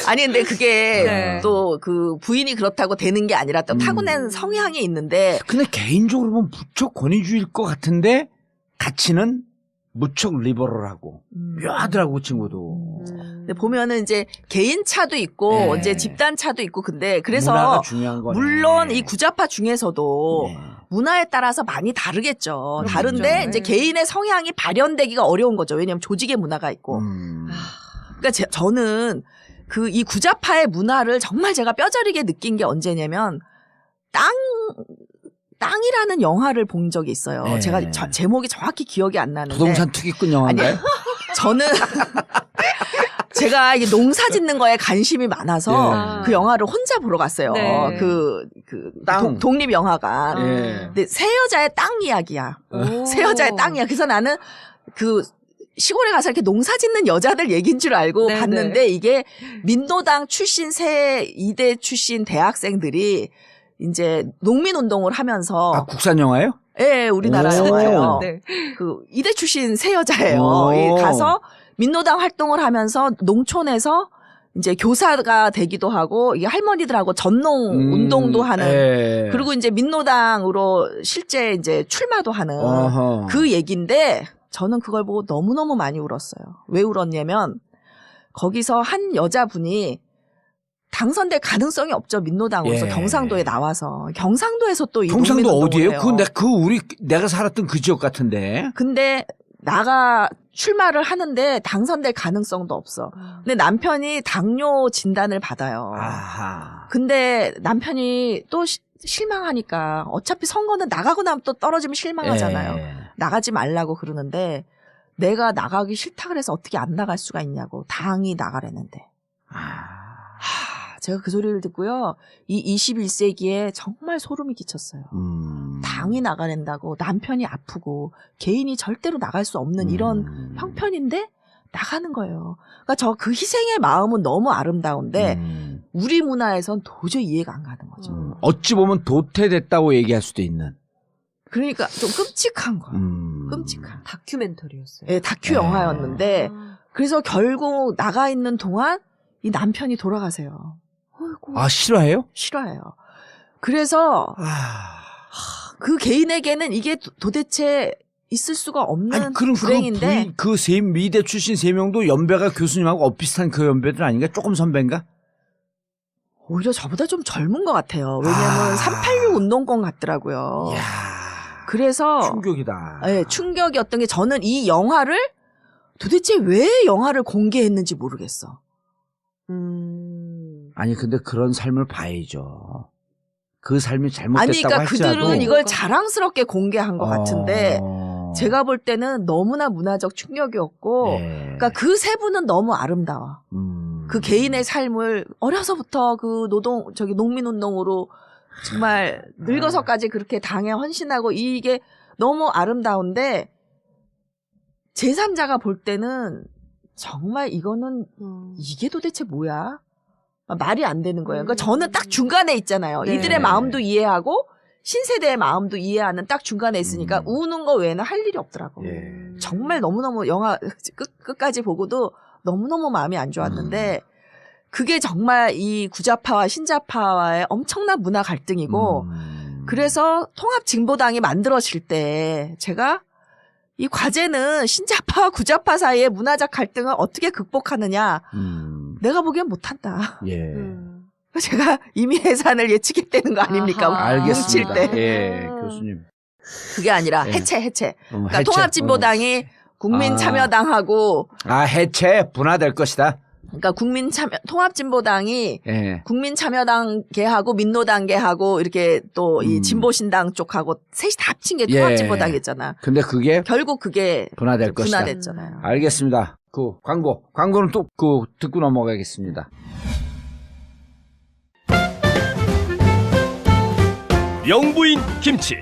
아니 근데 그게 네. 또 그 부인이 그렇다고 되는 게 아니라 또 타고난 성향이 있는데 근데 개인적으로 보면 무척 권위주의일 것 같은데 가치는 무척 리버럴하고 묘하더라고 그 친구도. 근데 보면은 이제 개인 차도 있고 네. 이제 집단 차도 있고 근데 그래서 문화가 중요한 거네. 물론 이 구자파 중에서도 네. 문화에 따라서 많이 다르겠죠. 그렇겠죠. 다른데 이제 네. 개인의 성향이 발현되기가 어려운 거죠. 왜냐하면 조직의 문화가 있고. 그러니까 저는 그 이 구자파의 문화를 정말 제가 뼈저리게 느낀 게 언제냐면 땅이라는 영화를 본 적이 있어요. 네. 제가 제목이 정확히 기억이 안 나는데. 부동산 투기꾼 영화인가요? 아니요. 저는 제가 이게 농사 짓는 거에 관심이 많아서 예. 그 영화를 혼자 보러 갔어요. 네. 땅. 독립 영화관. 예. 근데 새 여자의 땅 이야기야. 오. 새 여자의 땅이야. 그래서 나는 그 시골에 가서 이렇게 농사 짓는 여자들 얘기인 줄 알고 네네. 봤는데 이게 민노당 출신 새 2대 출신 대학생들이 이제 농민 운동을 하면서 아 국산 영화예요? 예, 우리나라 오. 영화예요. 네. 그 이대 출신 새 여자예요. 오. 이 가서 민노당 활동을 하면서 농촌에서 이제 교사가 되기도 하고 이게 할머니들하고 전농 운동도 하는 예. 그리고 이제 민노당으로 실제 이제 출마도 하는 어허. 그 얘기인데 저는 그걸 보고 너무너무 많이 울었어요. 왜 울었냐면 거기서 한 여자분이 당선될 가능성이 없죠. 민노당으로서 예. 경상도에 나와서 경상도에서 또 이 경상도 농민운동을 어디예요? 해요. 내가 살았던 그 지역 같은데. 근데 나가 출마를 하는데 당선될 가능성도 없어. 근데 남편이 당뇨 진단을 받아요. 아하. 근데 남편이 또 실망하니까 어차피 선거는 나가고 나면 또 떨어지면 실망하잖아요. 예. 나가지 말라고 그러는데 내가 나가기 싫다 그래서 어떻게 안 나갈 수가 있냐고. 당이 나가라는데. 제가 그 소리를 듣고요. 이 21세기에 정말 소름이 끼쳤어요. 당이 나가낸다고 남편이 아프고 개인이 절대로 나갈 수 없는 이런 형편인데 나가는 거예요. 그러니까 저 그 희생의 마음은 너무 아름다운데 우리 문화에선 도저히 이해가 안 가는 거죠. 어찌 보면 도태됐다고 얘기할 수도 있는. 그러니까 좀 끔찍한 거예요. 끔찍한. 다큐멘터리였어요. 예, 다큐 영화였는데 그래서 결국 나가 있는 동안 이 남편이 돌아가세요. 어이구, 아, 싫어해요? 싫어해요. 그래서 그 개인에게는 이게 도대체 있을 수가 없는 아니, 그럼 불행인데 미대 출신 3명도 연배가 교수님하고 엇비슷한 그 연배들 아닌가? 조금 선배인가? 오히려 저보다 좀 젊은 것 같아요. 왜냐하면 386 운동권 같더라고요. 이야. 그래서 충격이다. 네, 충격이었던 게 저는 이 영화를 도대체 왜 영화를 공개했는지 모르겠어. 아니, 근데 그런 삶을 봐야죠. 그 삶이 잘못됐다고 아니, 그러니까 할지라도. 그들은 이걸 자랑스럽게 공개한 것 같은데 제가 볼 때는 너무나 문화적 충격이었고, 예. 그러니까 그 세 분은 너무 아름다워. 그 개인의 삶을 어려서부터 그 농민운동으로 정말 늙어서까지 그렇게 당에 헌신하고 이게 너무 아름다운데 제3자가 볼 때는 정말 이거는 이게 도대체 뭐야? 말이 안 되는 거예요. 그러니까 저는 딱 중간에 있잖아요. 네. 이들의 마음도 이해하고 신세대의 마음도 이해하는 딱 중간에 있으니까 우는 거 외에는 할 일이 없더라고. 예. 정말 너무너무 영화 끝까지 보고도 너무너무 마음이 안 좋았는데 그게 정말 이 구좌파와 신좌파와의 엄청난 문화 갈등이고 그래서 통합진보당이 만들어질 때 제가 이 과제는 신좌파와 구좌파 사이의 문화적 갈등을 어떻게 극복하느냐 내가 보기엔 못한다. 예. 제가 이미 해산을 예측했다는 거 아닙니까? 아하. 알겠습니다. 뭉칠 때. 예, 교수님. 그게 아니라 예. 해체. 그러니까 해체. 통합진보당이 국민참여당하고 해체 분화될 것이다. 그러니까 통합진보당이 예. 국민참여당계하고 민노당계하고 이렇게 또 이 진보신당 쪽하고 셋이 다 합친 게 예. 통합진보당이었잖아. 근데 그게 결국 그게 분화될 것이다. 분화됐잖아요. 알겠습니다. 그 광고는 또 듣고 넘어가겠습니다. 영부인 김치.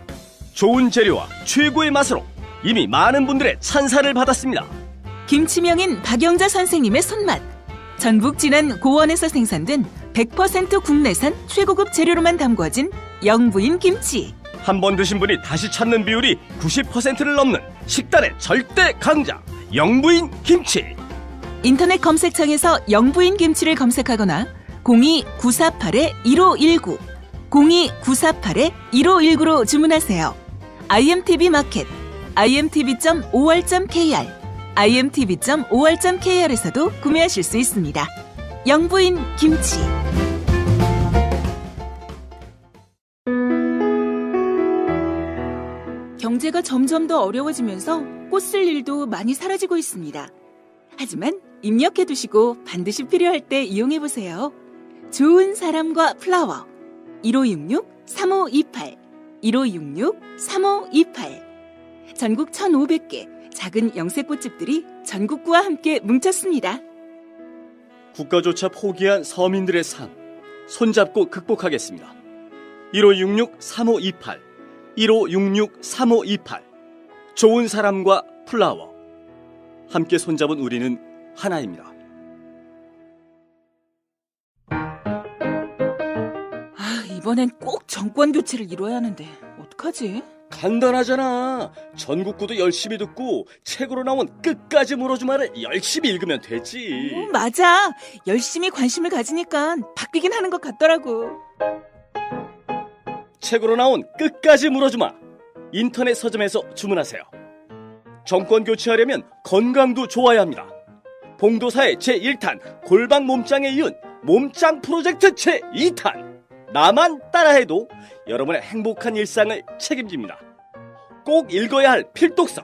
좋은 재료와 최고의 맛으로 이미 많은 분들의 찬사를 받았습니다. 김치명인 박영자 선생님의 손맛. 전북 진안 고원에서 생산된 100% 국내산 최고급 재료로만 담궈진 영부인 김치. 한 번 드신 분이 다시 찾는 비율이 90%를 넘는 식단의 절대 강자 영부인 김치. 인터넷 검색창에서 영부인 김치를 검색하거나 02-948-1519 02-948-1519로 주문하세요. IMTV 마켓, imtv.or.kr, imtv.or.kr에서도 구매하실 수 있습니다. 영부인 김치. 경제가 점점 더 어려워지면서 꽃 쓸 일도 많이 사라지고 있습니다. 하지만 입력해두시고 반드시 필요할 때 이용해보세요. 좋은 사람과 플라워 1566-3528 1566-3528 전국 1,500개 작은 영세꽃집들이 전국구와 함께 뭉쳤습니다. 국가조차 포기한 서민들의 삶 손잡고 극복하겠습니다. 1566-3528 1566-3528 좋은 사람과 플라워 함께 손잡은 우리는 하나입니다. 이번엔 꼭 정권 교체를 이뤄야 하는데 어떡하지? 간단하잖아. 전국구도 열심히 듣고 책으로 나온 끝까지 물어주마를 열심히 읽으면 되지. 맞아. 열심히 관심을 가지니까 바뀌긴 하는 것 같더라고. 책으로 나온 끝까지 물어주마. 인터넷 서점에서 주문하세요. 정권 교체하려면 건강도 좋아야 합니다. 봉도사의 제1탄 골방 몸짱에 이은 몸짱 프로젝트 제2탄. 나만 따라해도 여러분의 행복한 일상을 책임집니다. 꼭 읽어야 할 필독서.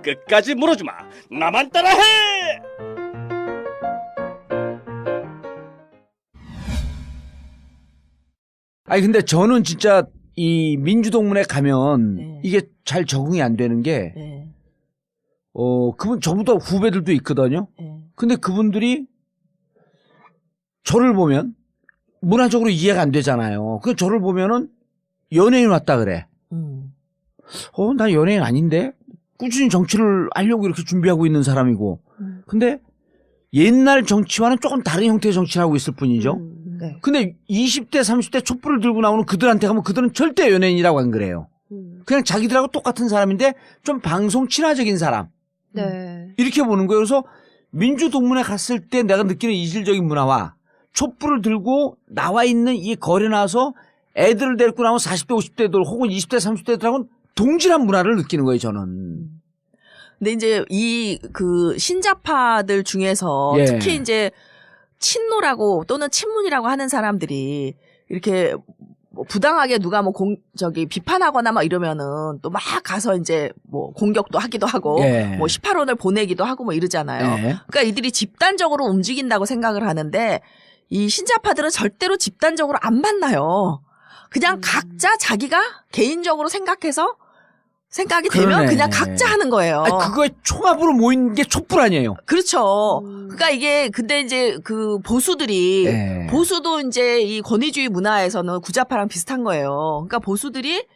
끝까지 물어주마. 나만 따라해! 아니 근데 저는 진짜 이 민주동문회 가면 네. 이게 잘 적응이 안 되는 게 네. 그분 저보다 후배들도 있거든요. 네. 근데 그분들이 저를 보면 문화적으로 이해가 안 되잖아요. 그 저를 보면은 연예인 왔다 그래. 나 연예인 아닌데? 꾸준히 정치를 하려고 이렇게 준비하고 있는 사람이고. 근데 옛날 정치와는 조금 다른 형태의 정치를 하고 있을 뿐이죠. 네. 근데 20대, 30대 촛불을 들고 나오는 그들한테 가면 그들은 절대 연예인이라고 안 그래요. 그냥 자기들하고 똑같은 사람인데 좀 방송 친화적인 사람. 네. 이렇게 보는 거예요. 그래서 민주동문회 갔을 때 내가 느끼는 이질적인 문화와 촛불을 들고 나와 있는 이 거리에 나와서 애들을 데리고 나온 40대, 50대들 혹은 20대, 30대들하고는 동질한 문화를 느끼는 거예요, 저는. 근데 이제 이 그 신자파들 중에서 예. 특히 이제 친노라고 또는 친문이라고 하는 사람들이 이렇게 뭐 부당하게 누가 뭐 비판하거나 막 이러면은 또 막 가서 이제 뭐 공격도 하기도 하고 예. 뭐 18원을 보내기도 하고 뭐 이러잖아요. 예. 그러니까 이들이 집단적으로 움직인다고 생각을 하는데 이 신자파들은 절대로 집단적으로 안 만나요. 그냥 각자 자기가 개인적으로 생각이 되면 그러네. 그냥 각자 하는 거예요. 아니, 그거에 총합으로 모인 게 촛불 아니에요. 그렇죠. 그러니까 이게 근데 이제 그 보수들이 예. 보수도 이제 이 권위주의 문화에서는 구자파랑 비슷한 거예요. 그러니까 보수들이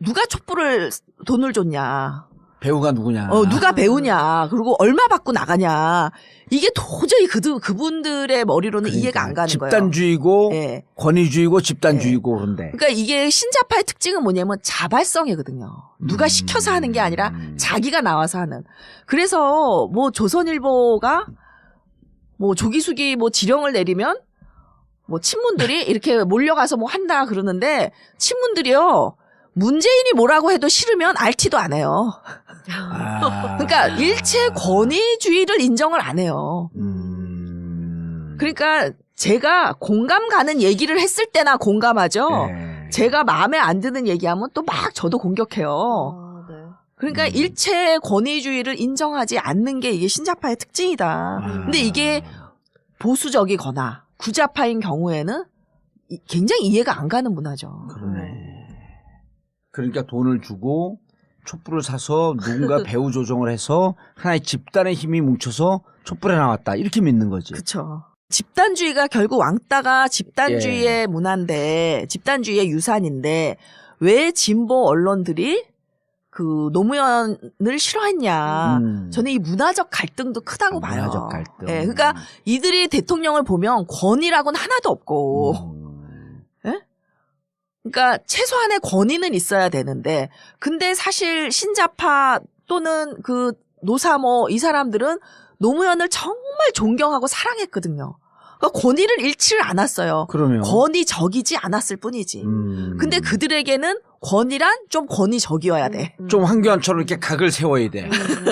누가 촛불을 돈을 줬냐. 배우가 누구냐. 누가 배우냐. 그리고 얼마 받고 나가냐. 이게 도저히 그분들의 머리로는 그러니까 이해가 안 가는 거예요. 집단주의고 예. 권위주의고 집단주의고 그런데. 그러니까 이게 신자파의 특징은 뭐냐면 자발성이거든요. 누가 시켜서 하는 게 아니라 자기가 나와서 하는. 그래서 뭐 조선일보가 뭐 조기숙이 뭐 지령을 내리면 뭐 친문들이 이렇게 몰려가서 뭐 한다 그러는데 친문들이요. 문재인이 뭐라고 해도 싫으면 알티도 안 해요. 그러니까 일체 권위주의를 인정을 안 해요. 그러니까 제가 공감 가는 얘기를 했을 때나 공감하죠. 네. 제가 마음에 안 드는 얘기하면 또 막 저도 공격해요. 그러니까 일체 권위주의를 인정하지 않는 게 이게 신자파의 특징이다. 근데 이게 보수적이거나 구자파인 경우에는 굉장히 이해가 안 가는 문화죠. 그러네. 그러니까 돈을 주고 촛불을 사서 누군가 배후 조정을 해서 하나의 집단의 힘이 뭉쳐서 촛불에 나왔다. 이렇게 믿는 거지. 그렇죠. 집단주의가 결국 왕따가 집단주의의 문화인데 집단주의의 유산인데 왜 진보 언론들이 그 노무현을 싫어했냐. 저는 이 문화적 갈등도 크다고 봐요. 문화적 갈등. 예, 그러니까 이들이 대통령을 보면 권위라고는 하나도 없고 그러니까 최소한의 권위는 있어야 되는데 근데 사실 신자파 또는 그 노사 뭐 이 사람들은 노무현을 정말 존경하고 사랑했거든요. 그러니까 권위를 잃지를 않았어요. 그러면 권위적이지 않았을 뿐이지. 근데 그들에게는 권위란 좀 권위적이어야 돼. 좀 황교안처럼 이렇게 각을 세워야 돼.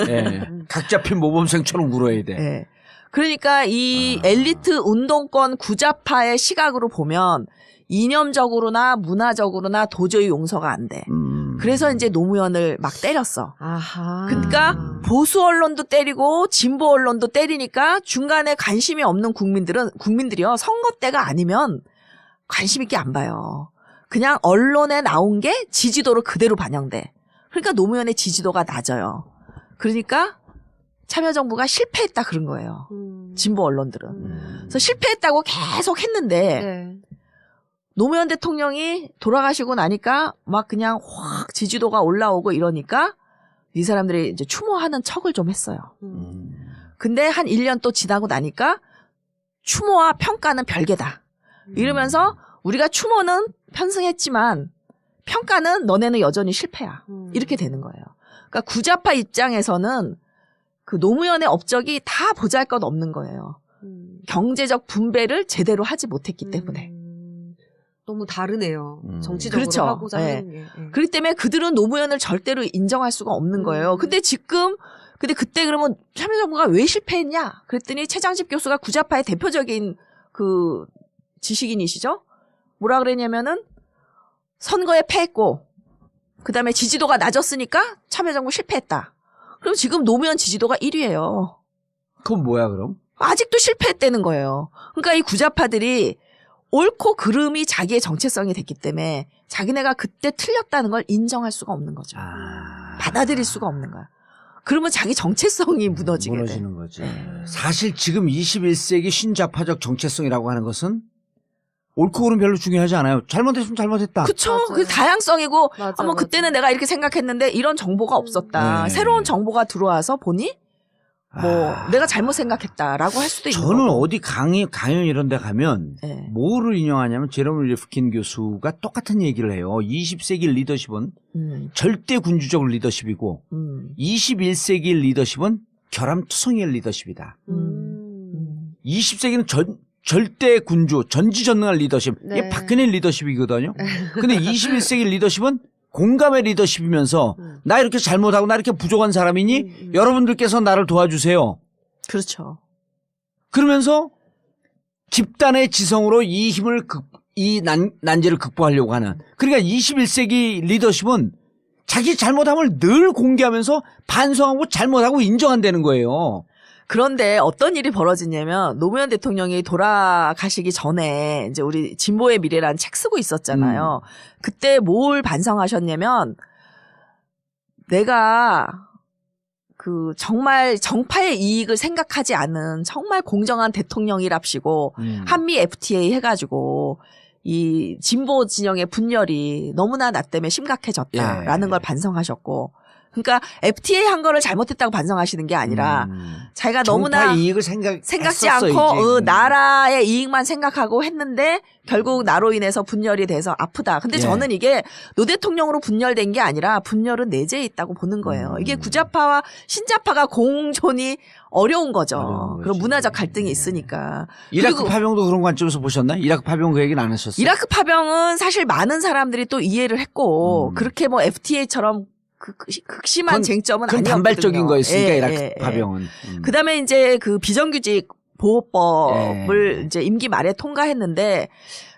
예. 각 잡힌 모범생처럼 굴어야 돼. 네. 그러니까 이 엘리트 운동권 구자파의 시각으로 보면 이념적으로나 문화적으로나 도저히 용서가 안 돼. 그래서 이제 노무현을 막 때렸어. 아하. 그러니까 보수 언론도 때리고 진보 언론도 때리니까 중간에 관심이 없는 국민들이요. 선거 때가 아니면 관심 있게 안 봐요. 그냥 언론에 나온 게 지지도로 그대로 반영돼. 그러니까 노무현의 지지도가 낮아요. 그러니까 참여정부가 실패했다 그런 거예요. 진보 언론들은. 그래서 실패했다고 계속 했는데 네. 노무현 대통령이 돌아가시고 나니까 막 그냥 확 지지도가 올라오고 이러니까 이 사람들이 이제 추모하는 척을 좀 했어요. 근데 한 1년 또 지나고 나니까 추모와 평가는 별개다. 이러면서 우리가 추모는 편승했지만 평가는 너네는 여전히 실패야. 이렇게 되는 거예요. 그러니까 구좌파 입장에서는 그 노무현의 업적이 다 보잘것없는 거예요. 경제적 분배를 제대로 하지 못했기 때문에. 너무 다르네요. 정치적으로 그렇죠. 하고자 네. 하는 게. 그렇기 때문에 그들은 노무현을 절대로 인정할 수가 없는 거예요. 근데 그때 그러면 참여정부가 왜 실패했냐? 그랬더니 최장집 교수가 구좌파의 대표적인 그 지식인이시죠? 뭐라 그랬냐면은 선거에 패했고 그다음에 지지도가 낮았으니까 참여정부 실패했다. 그럼 지금 노무현 지지도가 1위예요. 그건 뭐야 그럼? 아직도 실패했다는 거예요. 그러니까 이 구좌파들이 옳고 그름이 자기의 정체성이 됐기 때문에 자기네가 그때 틀렸다는 걸 인정할 수가 없는 거죠. 받아들일 수가 없는 거야. 그러면 자기 정체성이 무너지게 돼. 무너지는 거지. 사실 지금 21세기 신좌파적 정체성이라고 하는 것은 옳고 그름 별로 중요하지 않아요. 잘못했으면 잘못했다. 그쵸. 맞아요. 그 다양성이고, 맞아, 뭐 그때는 내가 이렇게 생각했는데 이런 정보가 없었다. 네. 새로운 정보가 들어와서 보니 뭐 내가 잘못 생각했다라고 할 수도 있는 거고. 저는 어디 강연 이런 데 가면 네. 뭐를 인용하냐면 제러미 리프킨 교수가 똑같은 얘기를 해요. 20세기 리더십은 절대 군주적 리더십이고 21세기 리더십은 결함투성이의 리더십이다. 20세기는 절대 군주, 전지전능한 리더십. 네. 이게 박근혜 리더십이거든요. 근데 21세기 리더십은 공감의 리더십이면서 나 이렇게 잘못하고 나 이렇게 부족한 사람이니 여러분들께서 나를 도와주세요. 그렇죠. 그러면서 집단의 지성으로 이 힘을 난제를 극복하려고 하는. 그러니까 21세기 리더십은 자기 잘못함을 늘 공개하면서 반성하고 잘못하고 인정한다는 거예요. 그런데 어떤 일이 벌어지냐면 노무현 대통령이 돌아가시기 전에 이제 우리 진보의 미래라는 책 쓰고 있었잖아요. 그때 뭘 반성하셨냐면 내가 그 정말 정파의 이익을 생각하지 않은 정말 공정한 대통령이랍시고 한미 FTA 해가지고 이 진보 진영의 분열이 너무나 나 때문에 심각해졌다라는 걸 반성하셨고 그러니까 FTA 한 거를 잘못했다고 반성하시는 게 아니라 자기가 너무나 정파 이익을 생각지 했었어, 않고 이제. 나라의 이익만 생각하고 했는데 결국 나로 인해서 분열이 돼서 아프다. 근데 저는 이게 노 대통령으로 분열된 게 아니라 분열은 내재해 있다고 보는 거예요. 이게 구좌파와 신좌파가 공존이 어려운 거죠. 그런 문화적 갈등이 있으니까. 이라크 그리고 파병도 그런 관점에서 보셨나요? 이라크 파병 그 얘기는 안 하셨어요? 이라크 파병은 사실 많은 사람들이 또 이해를 했고 그렇게 뭐 FTA처럼 극심한 쟁점은 그건 아니었거든요. 단발적인 거였으니까 예, 이라크 예, 예. 파병은. 그다음에 이제 그 비정규직 보호법을 이제 임기 말에 통과했는데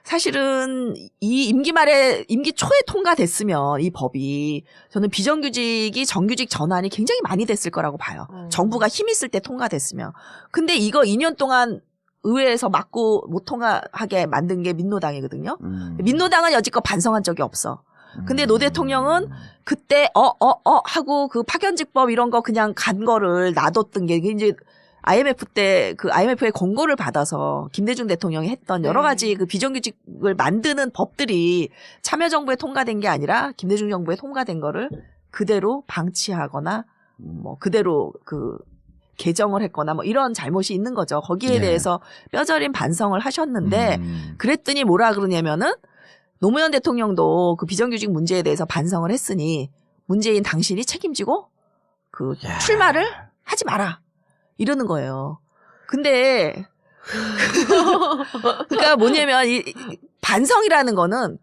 사실은 이 임기 초에 통과됐으면 이 법이 저는 비정규직이 정규직 전환이 굉장히 많이 됐을 거라고 봐요. 정부가 힘 있을 때 통과됐으면. 근데 이거 2년 동안 의회에서 막고 못 통과하게 만든 게 민노당이거든요. 민노당은 여지껏 반성한 적이 없어. 근데 노 대통령은 그때 하고 그 파견직법 이런 거 그냥 간 거를 놔뒀던 게 이제 IMF 때 그 IMF의 권고를 받아서 김대중 대통령이 했던 여러 가지 그 비정규직을 만드는 법들이 참여정부에 통과된 게 아니라 김대중 정부에 통과된 거를 그대로 방치하거나 뭐 그대로 그 개정을 했거나 뭐 이런 잘못이 있는 거죠. 거기에 대해서 뼈저린 반성을 하셨는데 그랬더니 뭐라 그러냐면은 노무현 대통령도 그 비정규직 문제에 대해서 반성을 했으니 문재인 당신이 책임지고 그 출마를 하지 마라 이러는 거예요. 근데 그러니까 뭐냐면 이 반성이라는 거는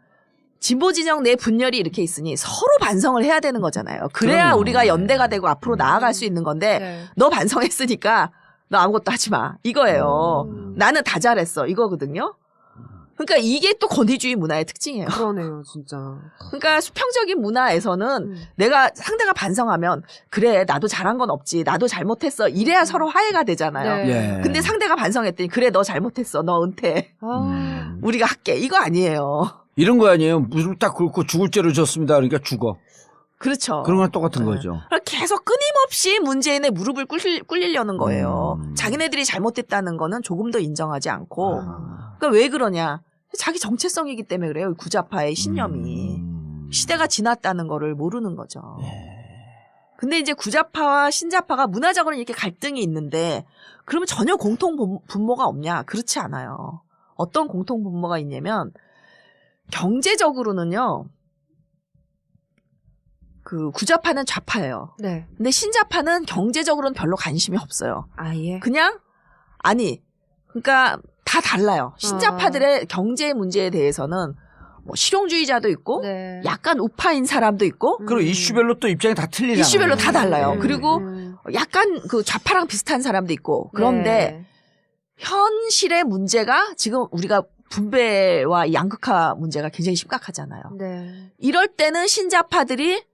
진보 진영 내 분열이 이렇게 있으니 서로 반성을 해야 되는 거잖아요. 그래야 그럼요. 우리가 연대가 되고 앞으로 나아갈 수 있는 건데 너 반성했으니까 너 아무것도 하지 마 이거예요. 나는 다 잘했어 이거거든요. 그러니까 이게 또 권위주의 문화의 특징이에요. 그러네요, 진짜. 그러니까 수평적인 문화에서는 내가 상대가 반성하면 그래 나도 잘한 건 없지 나도 잘못했어 이래야 서로 화해가 되잖아요. 네. 예. 근데 상대가 반성했더니 그래 너 잘못했어 너 은퇴 우리가 할게 이거 아니에요. 이런 거 아니에요? 무릎 딱 꿇고 죽을 죄를 졌습니다. 그러니까 죽어. 그렇죠. 그런 거랑 똑같은 네. 거죠. 계속 끊임없이 문재인의 무릎을 꿇리려는 거예요. 자기네들이 잘못됐다는 거는 조금 더 인정하지 않고 그러니까 왜 그러냐. 자기 정체성이기 때문에 그래요. 구좌파의 신념이. 시대가 지났다는 거를 모르는 거죠. 근데 이제 구좌파와 신좌파가 문화적으로 이렇게 갈등이 있는데 그러면 전혀 공통 분모가 없냐? 그렇지 않아요. 어떤 공통 분모가 있냐면 경제적으로는요. 그 구좌파는 좌파예요. 네. 근데 신좌파는 경제적으로는 별로 관심이 없어요. 아예. 그냥 그러니까 다 달라요. 신좌파들의 경제 문제에 대해서는 뭐 실용주의자도 있고 네. 약간 우파인 사람도 있고 그리고 이슈별로 또 입장이 다 틀리잖아요. 이슈별로 다 달라요. 그리고 음. 약간 그 좌파랑 비슷한 사람도 있고 그런데 네. 현실의 문제가 지금 우리가 분배와 양극화 문제가 굉장히 심각하잖아요. 네. 이럴 때는 신좌파들이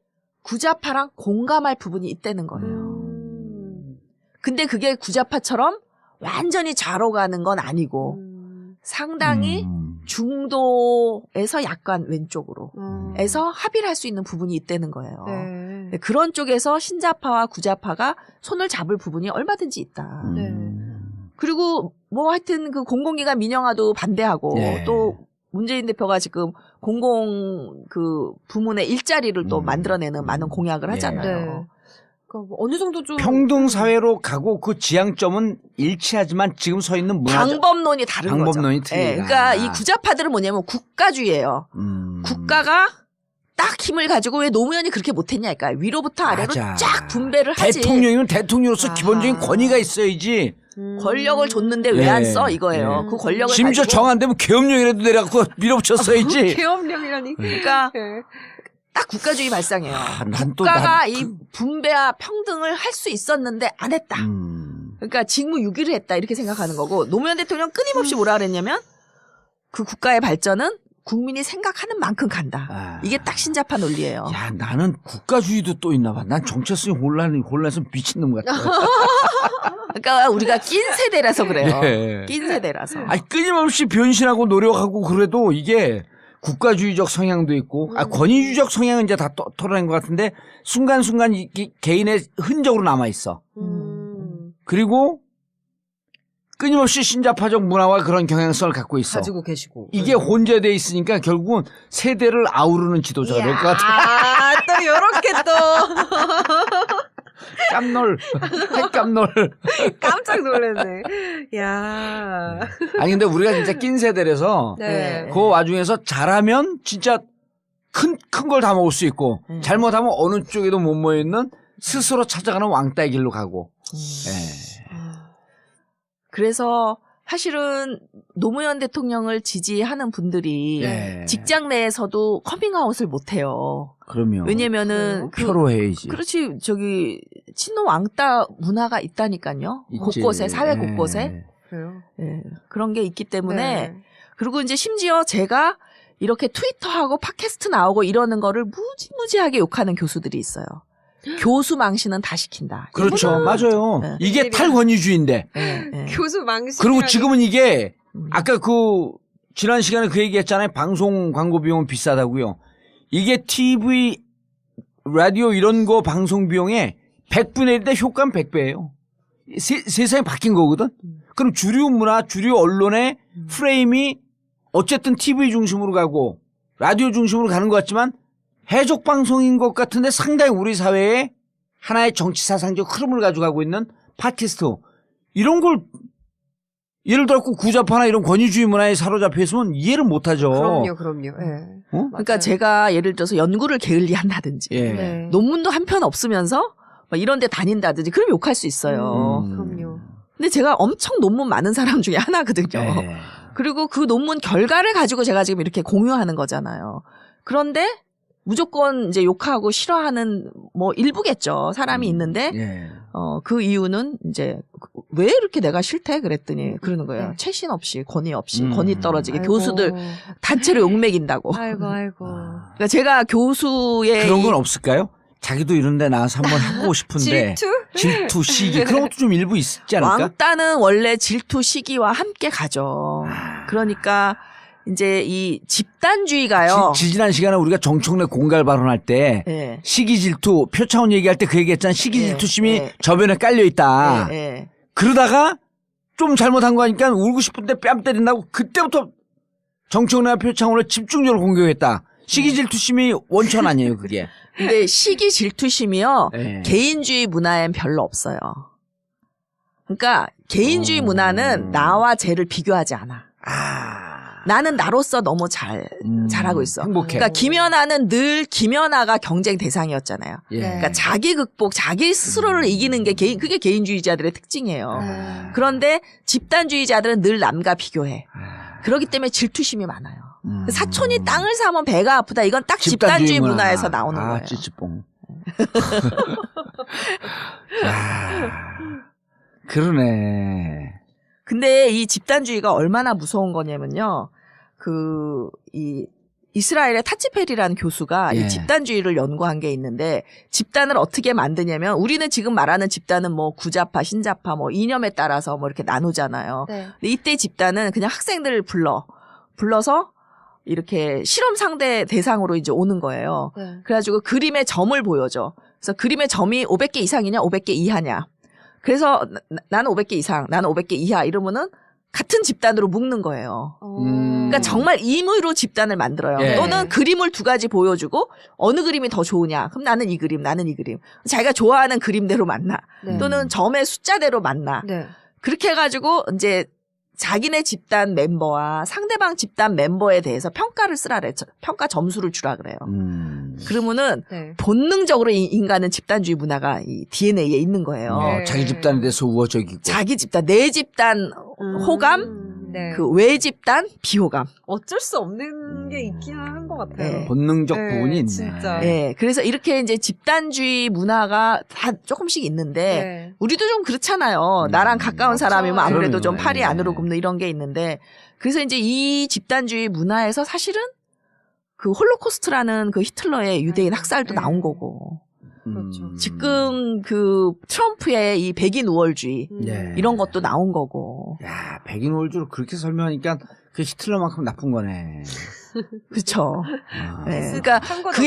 구좌파랑 공감할 부분이 있다는 거예요. 근데 그게 구좌파처럼 완전히 좌로 가는 건 아니고 상당히 중도에서 약간 왼쪽으로 에서 합의를 할 수 있는 부분이 있다는 거예요. 네. 근데 그런 쪽에서 신좌파와 구좌파가 손을 잡을 부분이 얼마든지 있다. 네. 그리고 뭐 하여튼 그 공공기관 민영화도 반대하고 네. 또 문재인 대표가 지금 공공 그 부문의 일자리를 또 만들어내는 많은 공약을 하잖아요. 네. 그러니까 뭐 어느 정도 좀 평등 사회로 가고 그 지향점은 일치하지만 지금 서 있는 문화적 방법론이 다른 방법론이 거죠. 틀리다. 그러니까 이 구좌파들은 뭐냐면 국가주의예요. 국가가 딱 힘을 가지고 왜 노무현이 그렇게 못했냐, 그러니까 위로부터 아래로 맞아. 쫙 분배를 하지. 대통령이면 대통령으로서 아하. 기본적인 권위가 있어야지. 권력을 줬는데 왜 안 네. 써 이거예요. 그 권력을 심지어 가지고 정 안 되면 계엄령이라도 내려갖고 밀어붙였어야지. 계엄령이라니. 그러니까 네. 딱 국가주의 발상이에요. 난 또 국가가 이 분배와 평등을 할 수 있었는데 안 했다. 그러니까 직무유기를 했다 이렇게 생각하는 거고 노무현 대통령 끊임없이 뭐라 그랬냐면 그 국가의 발전은 국민이 생각하는 만큼 간다. 이게 딱 신자파 논리예요. 야, 나는 국가주의도 또 있나 봐. 난 정체성이 혼란해서 미친놈 같아. 그러니까 우리가 낀 세대라서 그래요. 네. 낀 세대라서. 아니, 끊임없이 변신하고 노력하고 그래도 이게 국가주의적 성향도 있고, 권위주의적 성향은 이제 다 털어낸 것 같은데, 순간순간 개인의 흔적으로 남아있어. 그리고 끊임없이 신자파적 문화와 그런 경향성을 갖고 있어. 가지고 계시고. 이게 혼재돼 있으니까 결국은 세대를 아우르는 지도자가 될 것 같아. 아, 또 요렇게 또. 깜놀. 핵깜놀. 깜짝 놀랐네. 야. 아니, 근데 우리가 진짜 낀 세대라서, 네. 그 와중에서 잘하면 진짜 큰 걸 다 먹을 수 있고, 잘못하면 어느 쪽에도 못 모여있는 스스로 찾아가는 왕따의 길로 가고. 예. 그래서 사실은 노무현 대통령을 지지하는 분들이 네. 직장 내에서도 커밍아웃을 못 해요. 그럼요. 왜냐면은 표로해야지. 그렇지 저기 친노 왕따 문화가 있다니까요. 있지. 곳곳에 사회 예. 곳곳에 그래요. 예, 그런 게 있기 때문에 네. 그리고 이제 심지어 제가 이렇게 트위터하고 팟캐스트 나오고 이러는 거를 무지무지하게 욕하는 교수들이 있어요. 교수 망신은 다 시킨다. 그렇죠. 맞아요. 네. 이게 탈권위주의인데. 예, 예. 교수 망신. 그리고 지금은 이게, 아까 지난 시간에 그 얘기 했잖아요. 방송 광고 비용은 비싸다고요. 이게 TV, 라디오 이런 거 방송 비용에 100분의 1대 효과는 100배예요. 세상이 바뀐 거거든? 그럼 주류 문화, 주류 언론의 프레임이 어쨌든 TV 중심으로 가고, 라디오 중심으로 가는 것 같지만, 해적 방송인 것 같은데 상당히 우리 사회에 하나의 정치 사상적 흐름을 가져가고 있는 팟캐스트 이런 걸 예를 들어 구좌파나 이런 권위주의 문화에 사로잡혀 있으면 이해를 못하죠. 그럼요. 예. 그러니까 제가 예를 들어서 연구를 게을리한다든지 예. 네. 논문도 한 편 없으면서 막 이런 데 다닌다든지 그럼 욕할 수 있어요. 그럼요. 근데 제가 엄청 논문 많은 사람 중에 하나거든요. 예. 그리고 그 논문 결과를 가지고 제가 지금 이렇게 공유하는 거잖아요. 그런데 무조건 이제 욕하고 싫어하는 뭐 일부겠죠. 사람이 있는데 예. 그 이유는 이제 왜 이렇게 내가 싫대 그랬더니 그러는 거예요. 네. 최신 없이 권위 없이 권위 떨어지게 아이고. 교수들 단체로 욕먹인다고. 아이고. 그러니까 제가 교수의 그런 건 없을까요? 자기도 이런 데 나와서 한번 해보고 싶은데 질투, 시기 그런 것도 좀 일부 있지 않을까? 왕따는 원래 질투 시기와 함께 가죠. 그러니까 이제 이 집단주의가요. 지난 시간에 우리가 정청래 공갈 발언할 때 예. 시기 질투 표창원 얘기할 때 그 얘기했잖아. 시기 예, 질투심이 예. 저변에 깔려 있다. 예, 예. 그러다가 좀 잘못한 거 하니까 울고 싶은데 뺨 때린다고 그때부터 정청래와 표창원을 집중적으로 공격했다. 시기 질투심이 원천 아니에요, 그게. 근데 시기 질투심이요. 예. 개인주의 문화엔 별로 없어요. 그러니까 개인주의 문화는 나와 쟤를 비교하지 않아. 나는 나로서 너무 잘하고 있어. 행복해. 그러니까 김연아는 늘 김연아가 경쟁 대상이었잖아요. 예. 그러니까 자기 극복, 자기 스스로를 이기는 게 그게 개인주의자들의 특징이에요. 그런데 집단주의자들은 늘 남과 비교해. 그렇기 때문에 질투심이 많아요. 사촌이 땅을 사면 배가 아프다. 이건 딱 집단주의 문화에서 나오는 거예요. 찌찌뽕. 야, 그러네. 근데 이 집단주의가 얼마나 무서운 거냐면요. 이 이스라엘의 타치페리라는 교수가 예. 이 집단주의를 연구한 게 있는데 집단을 어떻게 만드냐면 우리는 지금 말하는 집단은 뭐 구자파, 신자파 뭐 이념에 따라서 뭐 이렇게 나누잖아요. 네. 근데 이때 집단은 그냥 학생들을 불러서 이렇게 실험 상대 대상으로 이제 오는 거예요. 네. 그래가지고 그림의 점을 보여줘. 그래서 그림의 점이 500개 이상이냐, 500개 이하냐. 그래서 나는 500개 이상, 나는 500개 이하 이러면은 같은 집단으로 묶는 거예요. 그러니까 정말 임의로 집단을 만들어요. 예. 또는 그림을 두 가지 보여주고 어느 그림이 더 좋으냐. 그럼 나는 이 그림, 나는 이 그림. 자기가 좋아하는 그림대로 만나. 네. 또는 점의 숫자대로 만나. 네. 그렇게 해가지고 이제 자기네 집단 멤버와 상대방 집단 멤버에 대해서 평가를 쓰라 그래. 평가 점수를 주라 그래요. 그러면은 네. 본능적으로 인간은 집단주의 문화가 이 DNA에 있는 거예요. 네. 자기 집단에 대해서 우호적이고. 자기 집단, 내 집단 호감, 네. 그 외 집단 비호감. 어쩔 수 없는 게 있긴 한 것 같아요. 네. 본능적 네, 부분이 있네. 진짜. 예. 그래서 이렇게 이제 집단주의 문화가 다 조금씩 있는데 네. 우리도 좀 그렇잖아요. 나랑 가까운 사람이면 아무래도 좀 그럼요. 팔이 네. 안으로 굽는 이런 게 있는데 그래서 이제 이 집단주의 문화에서 사실은 그 홀로코스트라는 그 히틀러의 유대인 학살도 네. 나온 거고 그렇죠. 지금 그 트럼프의 이 백인 우월주의 예. 이런 것도 나온 거고 야, 백인 월주를 그렇게 설명하니까 그 히틀러만큼 나쁜 거네. 그렇죠. 아. 네. 그러니까 한건 그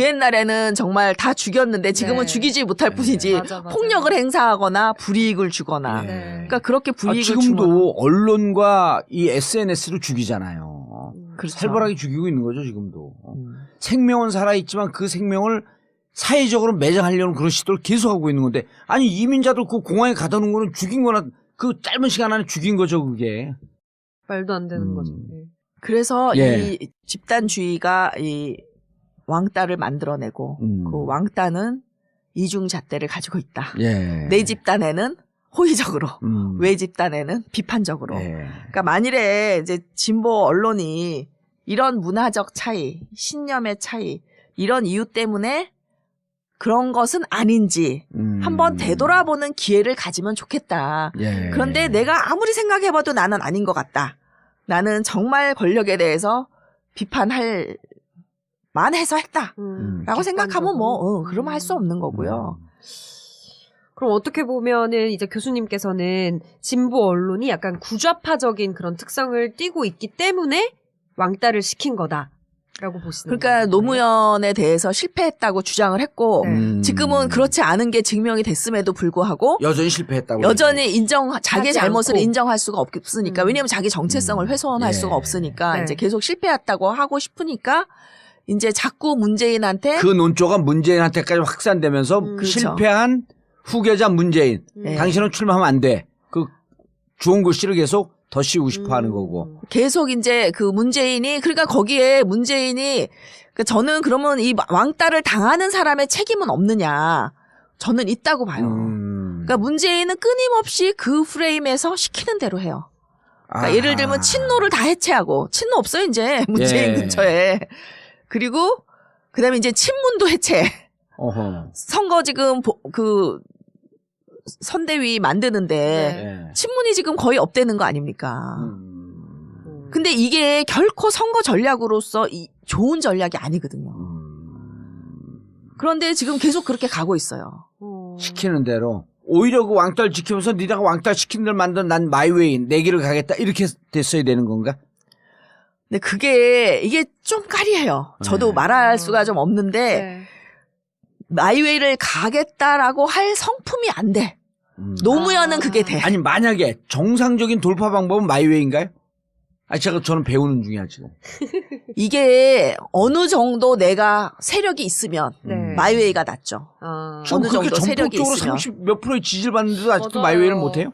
옛날에는 정말 다 죽였는데 지금은 네. 죽이지 못할 뿐이지 맞아. 폭력을 행사하거나 불이익을 주거나 예. 그러니까 그렇게 불이익을 지금도 주면 언론과 이 SNS로 죽이잖아요. 그렇죠. 살벌하게 죽이고 있는 거죠, 지금도. 생명은 살아있지만 그 생명을 사회적으로 매장하려는 그런 시도를 계속하고 있는 건데, 아니, 이민자들 그 공항에 가다 놓은 거는 죽인 거나 그 짧은 시간 안에 죽인 거죠, 그게. 말도 안 되는 거죠. 네. 그래서 예. 이 집단주의가 이 왕따를 만들어내고 그 왕따는 이중잣대를 가지고 있다. 예. 내 집단에는 호의적으로, 외 집단에는 비판적으로. 예. 그러니까 만일에 이제 진보 언론이 이런 문화적 차이, 신념의 차이, 이런 이유 때문에 그런 것은 아닌지 한번 되돌아보는 기회를 가지면 좋겠다. 예. 그런데 내가 아무리 생각해봐도 나는 아닌 것 같다. 나는 정말 권력에 대해서 비판할 만해서 했다. 라고 생각하면 뭐 그러면 할 수 없는 거고요. 그럼 어떻게 보면은 이제 교수님께서는 진보 언론이 약간 구좌파적인 그런 특성을 띠고 있기 때문에 왕따를 시킨 거다라고 보시는 그러니까 거예요? 노무현에 대해서 실패했다고 주장을 했고 네. 지금은 그렇지 않은 게 증명이 됐음에도 불구하고 여전히 실패했다고. 여전히 자기 하지 잘못을 않고. 인정할 수가 없으니까 왜냐하면 자기 정체성을 훼손할 예. 수가 없으니까 네. 이제 계속 실패했다고 하고 싶으니까 이제 자꾸 문재인한테 그 논조가 문재인한테까지 확산되면서 그렇죠. 실패한 후계자 문재인. 네. 당신은 출마하면 안 돼. 그 좋은 글씨를 계속 더 씌우고 싶어 하는 거고. 계속 이제 그 문재인이 그러니까 거기에 문재인이 그러니까 저는 그러면 이 왕따를 당하는 사람의 책임은 없느냐 저는 있다고 봐요. 그러니까 문재인은 끊임없이 그 프레임에서 시키는 대로 해요. 그러니까 예를 들면 친노를 다 해체하고 친노 없어요 이제 문재인 예. 근처에 그리고 그다음에 이제 친문도 해체. 어허. 선거 지금 그 선대위 만드는데 예. 친문이 지금 거의 없대는 거 아닙니까? 근데 이게 결코 선거 전략으로서 좋은 전략이 아니거든요. 그런데 지금 계속 그렇게 가고 있어요. 시키는 대로. 오히려 그 왕따를 지키면서 니네가 왕따 시키는 대로 만든 난 마이웨이 내 길을 가겠다 이렇게 됐어야 되는 건가? 근데 이게 좀 까리해요. 저도 네. 말할 수가 좀 없는데 네. 마이웨이를 가겠다라고 할 성품이 안 돼. 노무현은 그게 돼. 아니 만약에 정상적인 돌파 방법은 마이웨이인가요? 저는 배우는 중이야 지금. 이게 어느 정도 내가 세력이 있으면 네. 마이웨이가 낫죠. 아. 지금 어느 그렇게 정도 세력이 전폭적으로 있으면. 30몇 프로의 지지를 받는데도 아직도 맞아요. 마이웨이를 못해요?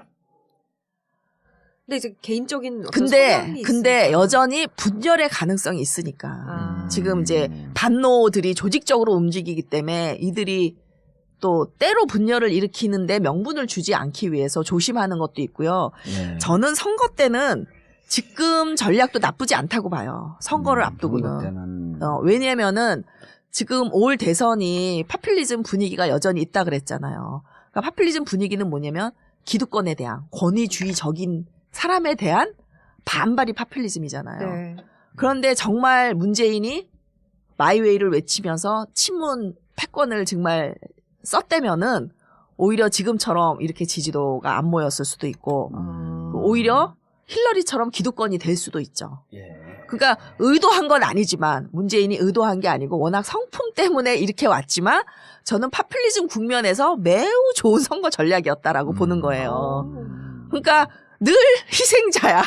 근데 이제 개인적인 어떤 근데 성향이 있으니까. 여전히 분열의 가능성이 있으니까. 아. 지금 이제 반노들이 조직적으로 움직이기 때문에 이들이 또 때로 분열을 일으키는데 명분을 주지 않기 위해서 조심하는 것도 있고요. 네. 저는 선거 때는 지금 전략도 나쁘지 않다고 봐요. 선거를 앞두고는. 선거 때는 왜냐면은 지금 올 대선이 파퓰리즘 분위기가 여전히 있다 그랬잖아요. 그러니까 파퓰리즘 분위기는 뭐냐면 기득권에 대한 권위주의적인 사람에 대한 반발이 파퓰리즘이잖아요. 네. 그런데 정말 문재인이 마이웨이를 외치면서 친문 패권을 정말 썼다면은 오히려 지금처럼 이렇게 지지도가 안 모였을 수도 있고 오히려 힐러리처럼 기득권이 될 수도 있죠. 예. 그러니까 의도한 건 아니지만 문재인이 의도한 게 아니고 워낙 성품 때문에 이렇게 왔지만 저는 파퓰리즘 국면에서 매우 좋은 선거 전략이었다라고 보는 거예요. 그러니까 늘 희생자야.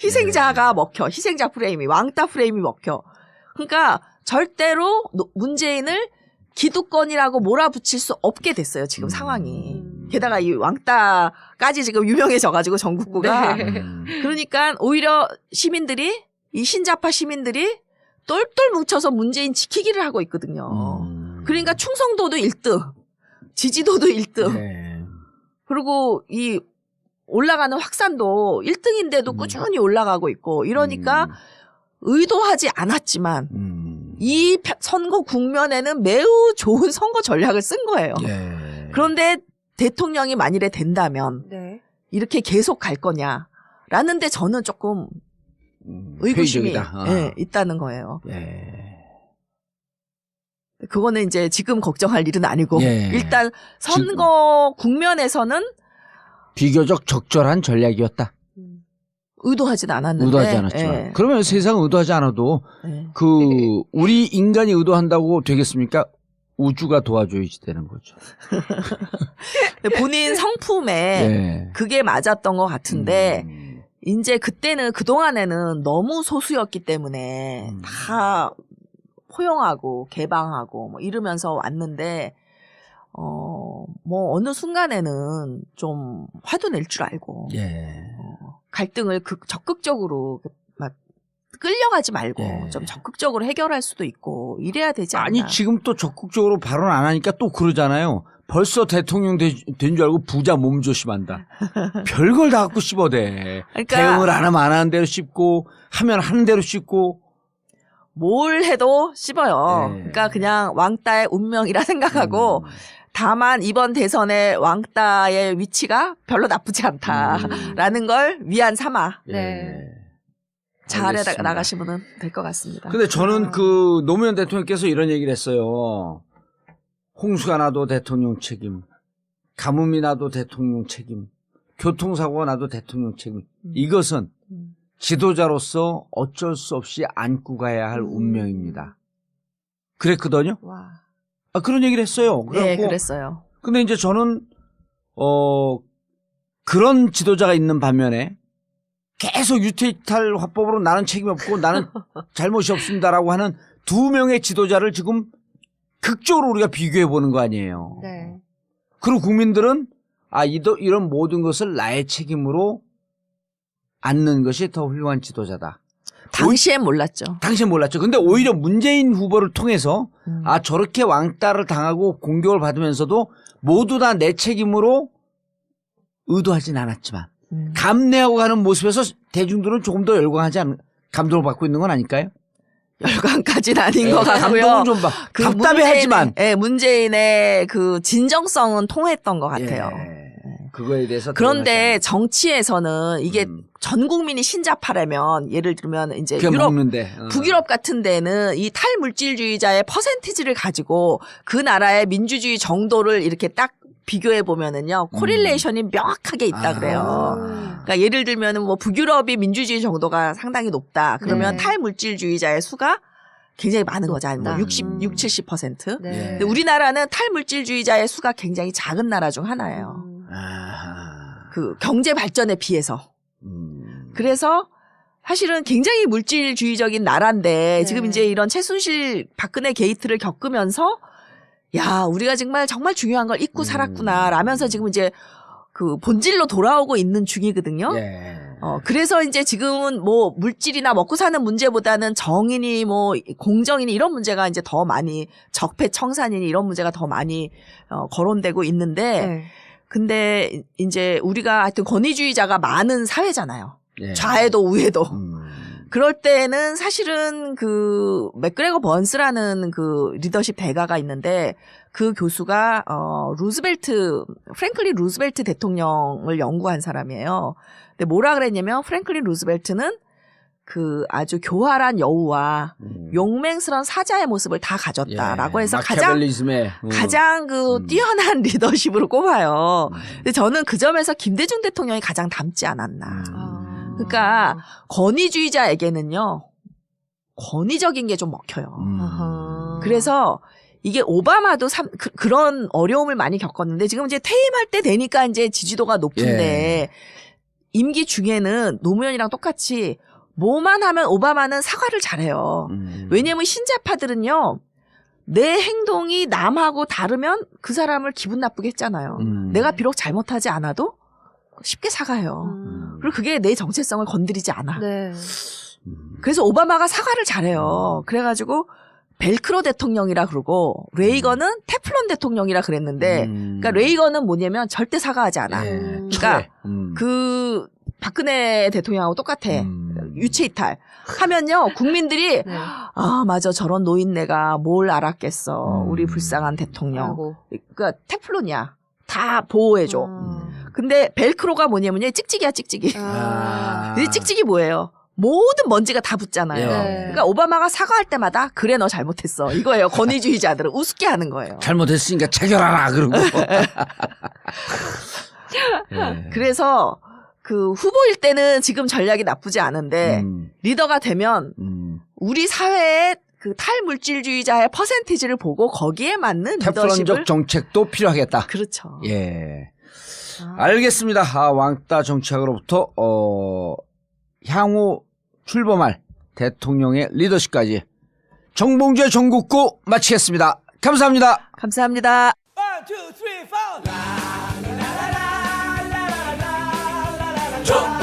희생자가 먹혀. 희생자 프레임이 왕따 프레임이 먹혀. 그러니까 절대로 문재인을 기득권이라고 몰아붙일 수 없게 됐어요. 지금 상황이. 게다가 이 왕따까지 지금 유명해져가지고 전국구가. 네. 그러니까 오히려 시민들이 이 신자파 시민들이 똘똘 뭉쳐서 문재인 지키기를 하고 있거든요. 그러니까 충성도도 1등, 지지도도 1등. 네. 그리고 이 올라가는 확산도 1등인데도 꾸준히 올라가고 있고 이러니까 의도하지 않았지만 이 선거 국면에는 매우 좋은 선거 전략을 쓴 거예요. 예. 그런데 대통령이 만일에 된다면 네. 이렇게 계속 갈 거냐라는데 저는 조금 의구심이 회의적이다. 예, 있다는 거예요. 예. 그거는 이제 지금 걱정할 일은 아니고 예. 일단 선거 국면에서는 비교적 적절한 전략이었다. 의도하진 않았는데 의도하지 않았지만. 예. 그러면 세상은 의도하지 않아도 예. 우리 인간이 의도한다고 되겠습니까? 우주가 도와줘야지 되는 거죠. 근데 본인 성품에 예. 그게 맞았던 것 같은데 이제 그때는 그동안에는 너무 소수였기 때문에 다 포용하고 개방하고 뭐 이러면서 왔는데 뭐 어느 순간에는 좀 화도 낼 줄 알고 예. 갈등을 적극적으로 막 끌려가지 말고 예. 좀 적극적으로 해결할 수도 있고 이래야 되지 않나. 아니 지금 또 적극적으로 발언 안 하니까 또 그러잖아요. 벌써 대통령 된 줄 알고 부자 몸조심한다. 별걸 다 갖고 씹어대. 그러니까 대응을 안 하면 안 하는 대로 씹고 하면 하는 대로 씹고. 뭘 해도 씹어요. 예. 그러니까 그냥 왕따의 운명이라 생각하고 다만 이번 대선의 왕따의 위치가 별로 나쁘지 않다라는 걸 위안 삼아 네. 잘 알겠습니다. 나가시면 될 것 같습니다. 근데 저는 그 노무현 대통령께서 이런 얘기를 했어요. 홍수가 나도 대통령 책임, 가뭄이 나도 대통령 책임, 교통사고가 나도 대통령 책임. 이것은 지도자로서 어쩔 수 없이 안고 가야 할 운명입니다. 그랬거든요. 와. 아, 그런 얘기를 했어요. 네, 그래갖고 그랬어요. 근데 이제 저는 그런 지도자가 있는 반면에 계속 유태이탈 화법으로 나는 책임 없고 나는 잘못이 없습니다라고 하는 두 명의 지도자를 지금 극적으로 우리가 비교해 보는 거 아니에요. 네. 그리고 국민들은 이런 모든 것을 나의 책임으로 안는 것이 더 훌륭한 지도자다. 당시엔 몰랐죠. 당시엔 몰랐죠. 근데 오히려 문재인 후보를 통해서 저렇게 왕따를 당하고 공격을 받으면서도 모두 다 내 책임으로 의도하진 않았지만 감내하고 가는 모습에서 대중들은 조금 더 열광하지 않은 감동을 받고 있는 건 아닐까요? 열광까지는 아닌 것 같고요. 감동은 좀 답답해하지만 문재인의 그 진정성은 통했던 것 같아요. 예. 그거에 대해서 그런데 정치에서는 이게 전 국민이 신자파라면 예를 들면 이제 유럽 북유럽 같은 데는 이 탈물질주의자의 퍼센티지를 가지고 그 나라의 민주주의 정도를 이렇게 딱 비교해 보면은요 코릴레이션이 명확하게 있다 그래요. 그러니까 예를 들면은 뭐 북유럽이 민주주의 정도가 상당히 높다. 그러면 네. 탈물질주의자의 수가 굉장히 많은 거죠. 뭐 높다. 70, 70%. 네. 예. 근데 우리나라는 탈물질주의자의 수가 굉장히 작은 나라 중 하나예요. 그 경제 발전에 비해서. 그래서 사실은 굉장히 물질주의적인 나라인데 네. 지금 이제 이런 최순실 박근혜 게이트를 겪으면서 야, 우리가 정말 중요한 걸 잊고 살았구나 라면서 지금 이제 그 본질로 돌아오고 있는 중이거든요. 예. 그래서 이제 지금은 뭐 물질이나 먹고 사는 문제보다는 정인이 뭐 공정이니 이런 문제가 이제 더 많이 적폐청산이니 이런 문제가 더 많이 거론되고 있는데 네. 근데 이제 우리가 하여튼 권위주의자가 많은 사회잖아요. 예. 좌에도 우에도. 그럴 때는 사실은 그 맥그레거 번스라는 그 리더십 대가가 있는데 그 교수가 프랭클린 루즈벨트 대통령을 연구한 사람이에요. 근데 뭐라 그랬냐면 프랭클린 루즈벨트는 그 아주 교활한 여우와 용맹스러운 사자의 모습을 다 가졌다라고 해서 가장 그 뛰어난 리더십으로 꼽아요. 근데 저는 그 점에서 김대중 대통령이 가장 닮지 않았나. 그러니까 권위주의자에게는요 권위적인 게 좀 먹혀요. 그래서 이게 오바마도 그런 어려움을 많이 겪었는데 지금 이제 퇴임할 때 되니까 이제 지지도가 높은데 임기 중에는 노무현이랑 똑같이 뭐만 하면 오바마는 사과를 잘해요. 왜냐면 신자파들은요 내 행동이 남하고 다르면 그 사람을 기분 나쁘게 했잖아요. 내가 비록 잘못하지 않아도 쉽게 사과해요. 그리고 그게 내 정체성을 건드리지 않아. 네. 그래서 오바마가 사과를 잘해요. 그래가지고 벨크로 대통령이라 그러고 레이건은 테플론 대통령이라 그랬는데 그러니까 레이건은 뭐냐면 절대 사과하지 않아. 그러니까 그 박근혜 대통령하고 똑같아. 유체 이탈 하면요 국민들이 네. 아 맞아 저런 노인네가 뭘 알았겠어. 우리 불쌍한 대통령. 아이고. 그러니까 테플론이야. 다 보호해줘. 근데 벨크로가 뭐냐면요 찍찍이야 찍찍이. 이 찍찍이 뭐예요? 모든 먼지가 다 붙잖아요. 예. 그러니까 오바마가 사과할 때마다 그래 너 잘못했어 이거예요. 권위주의자들은 우습게 하는 거예요. 잘못했으니까 체결하라 그러고. 예. 그래서 그 후보일 때는 지금 전략이 나쁘지 않은데 리더가 되면 우리 사회의 그 탈물질주의자의 퍼센티지를 보고 거기에 맞는 리더십을 테플론적 정책도 필요하겠다. 그렇죠. 예. 알겠습니다. 왕따 정치학으로부터 향후 출범할 대통령의 리더십까지 정봉주의 전국구 마치겠습니다. 감사합니다. 감사합니다. 1, 2, 3, 4.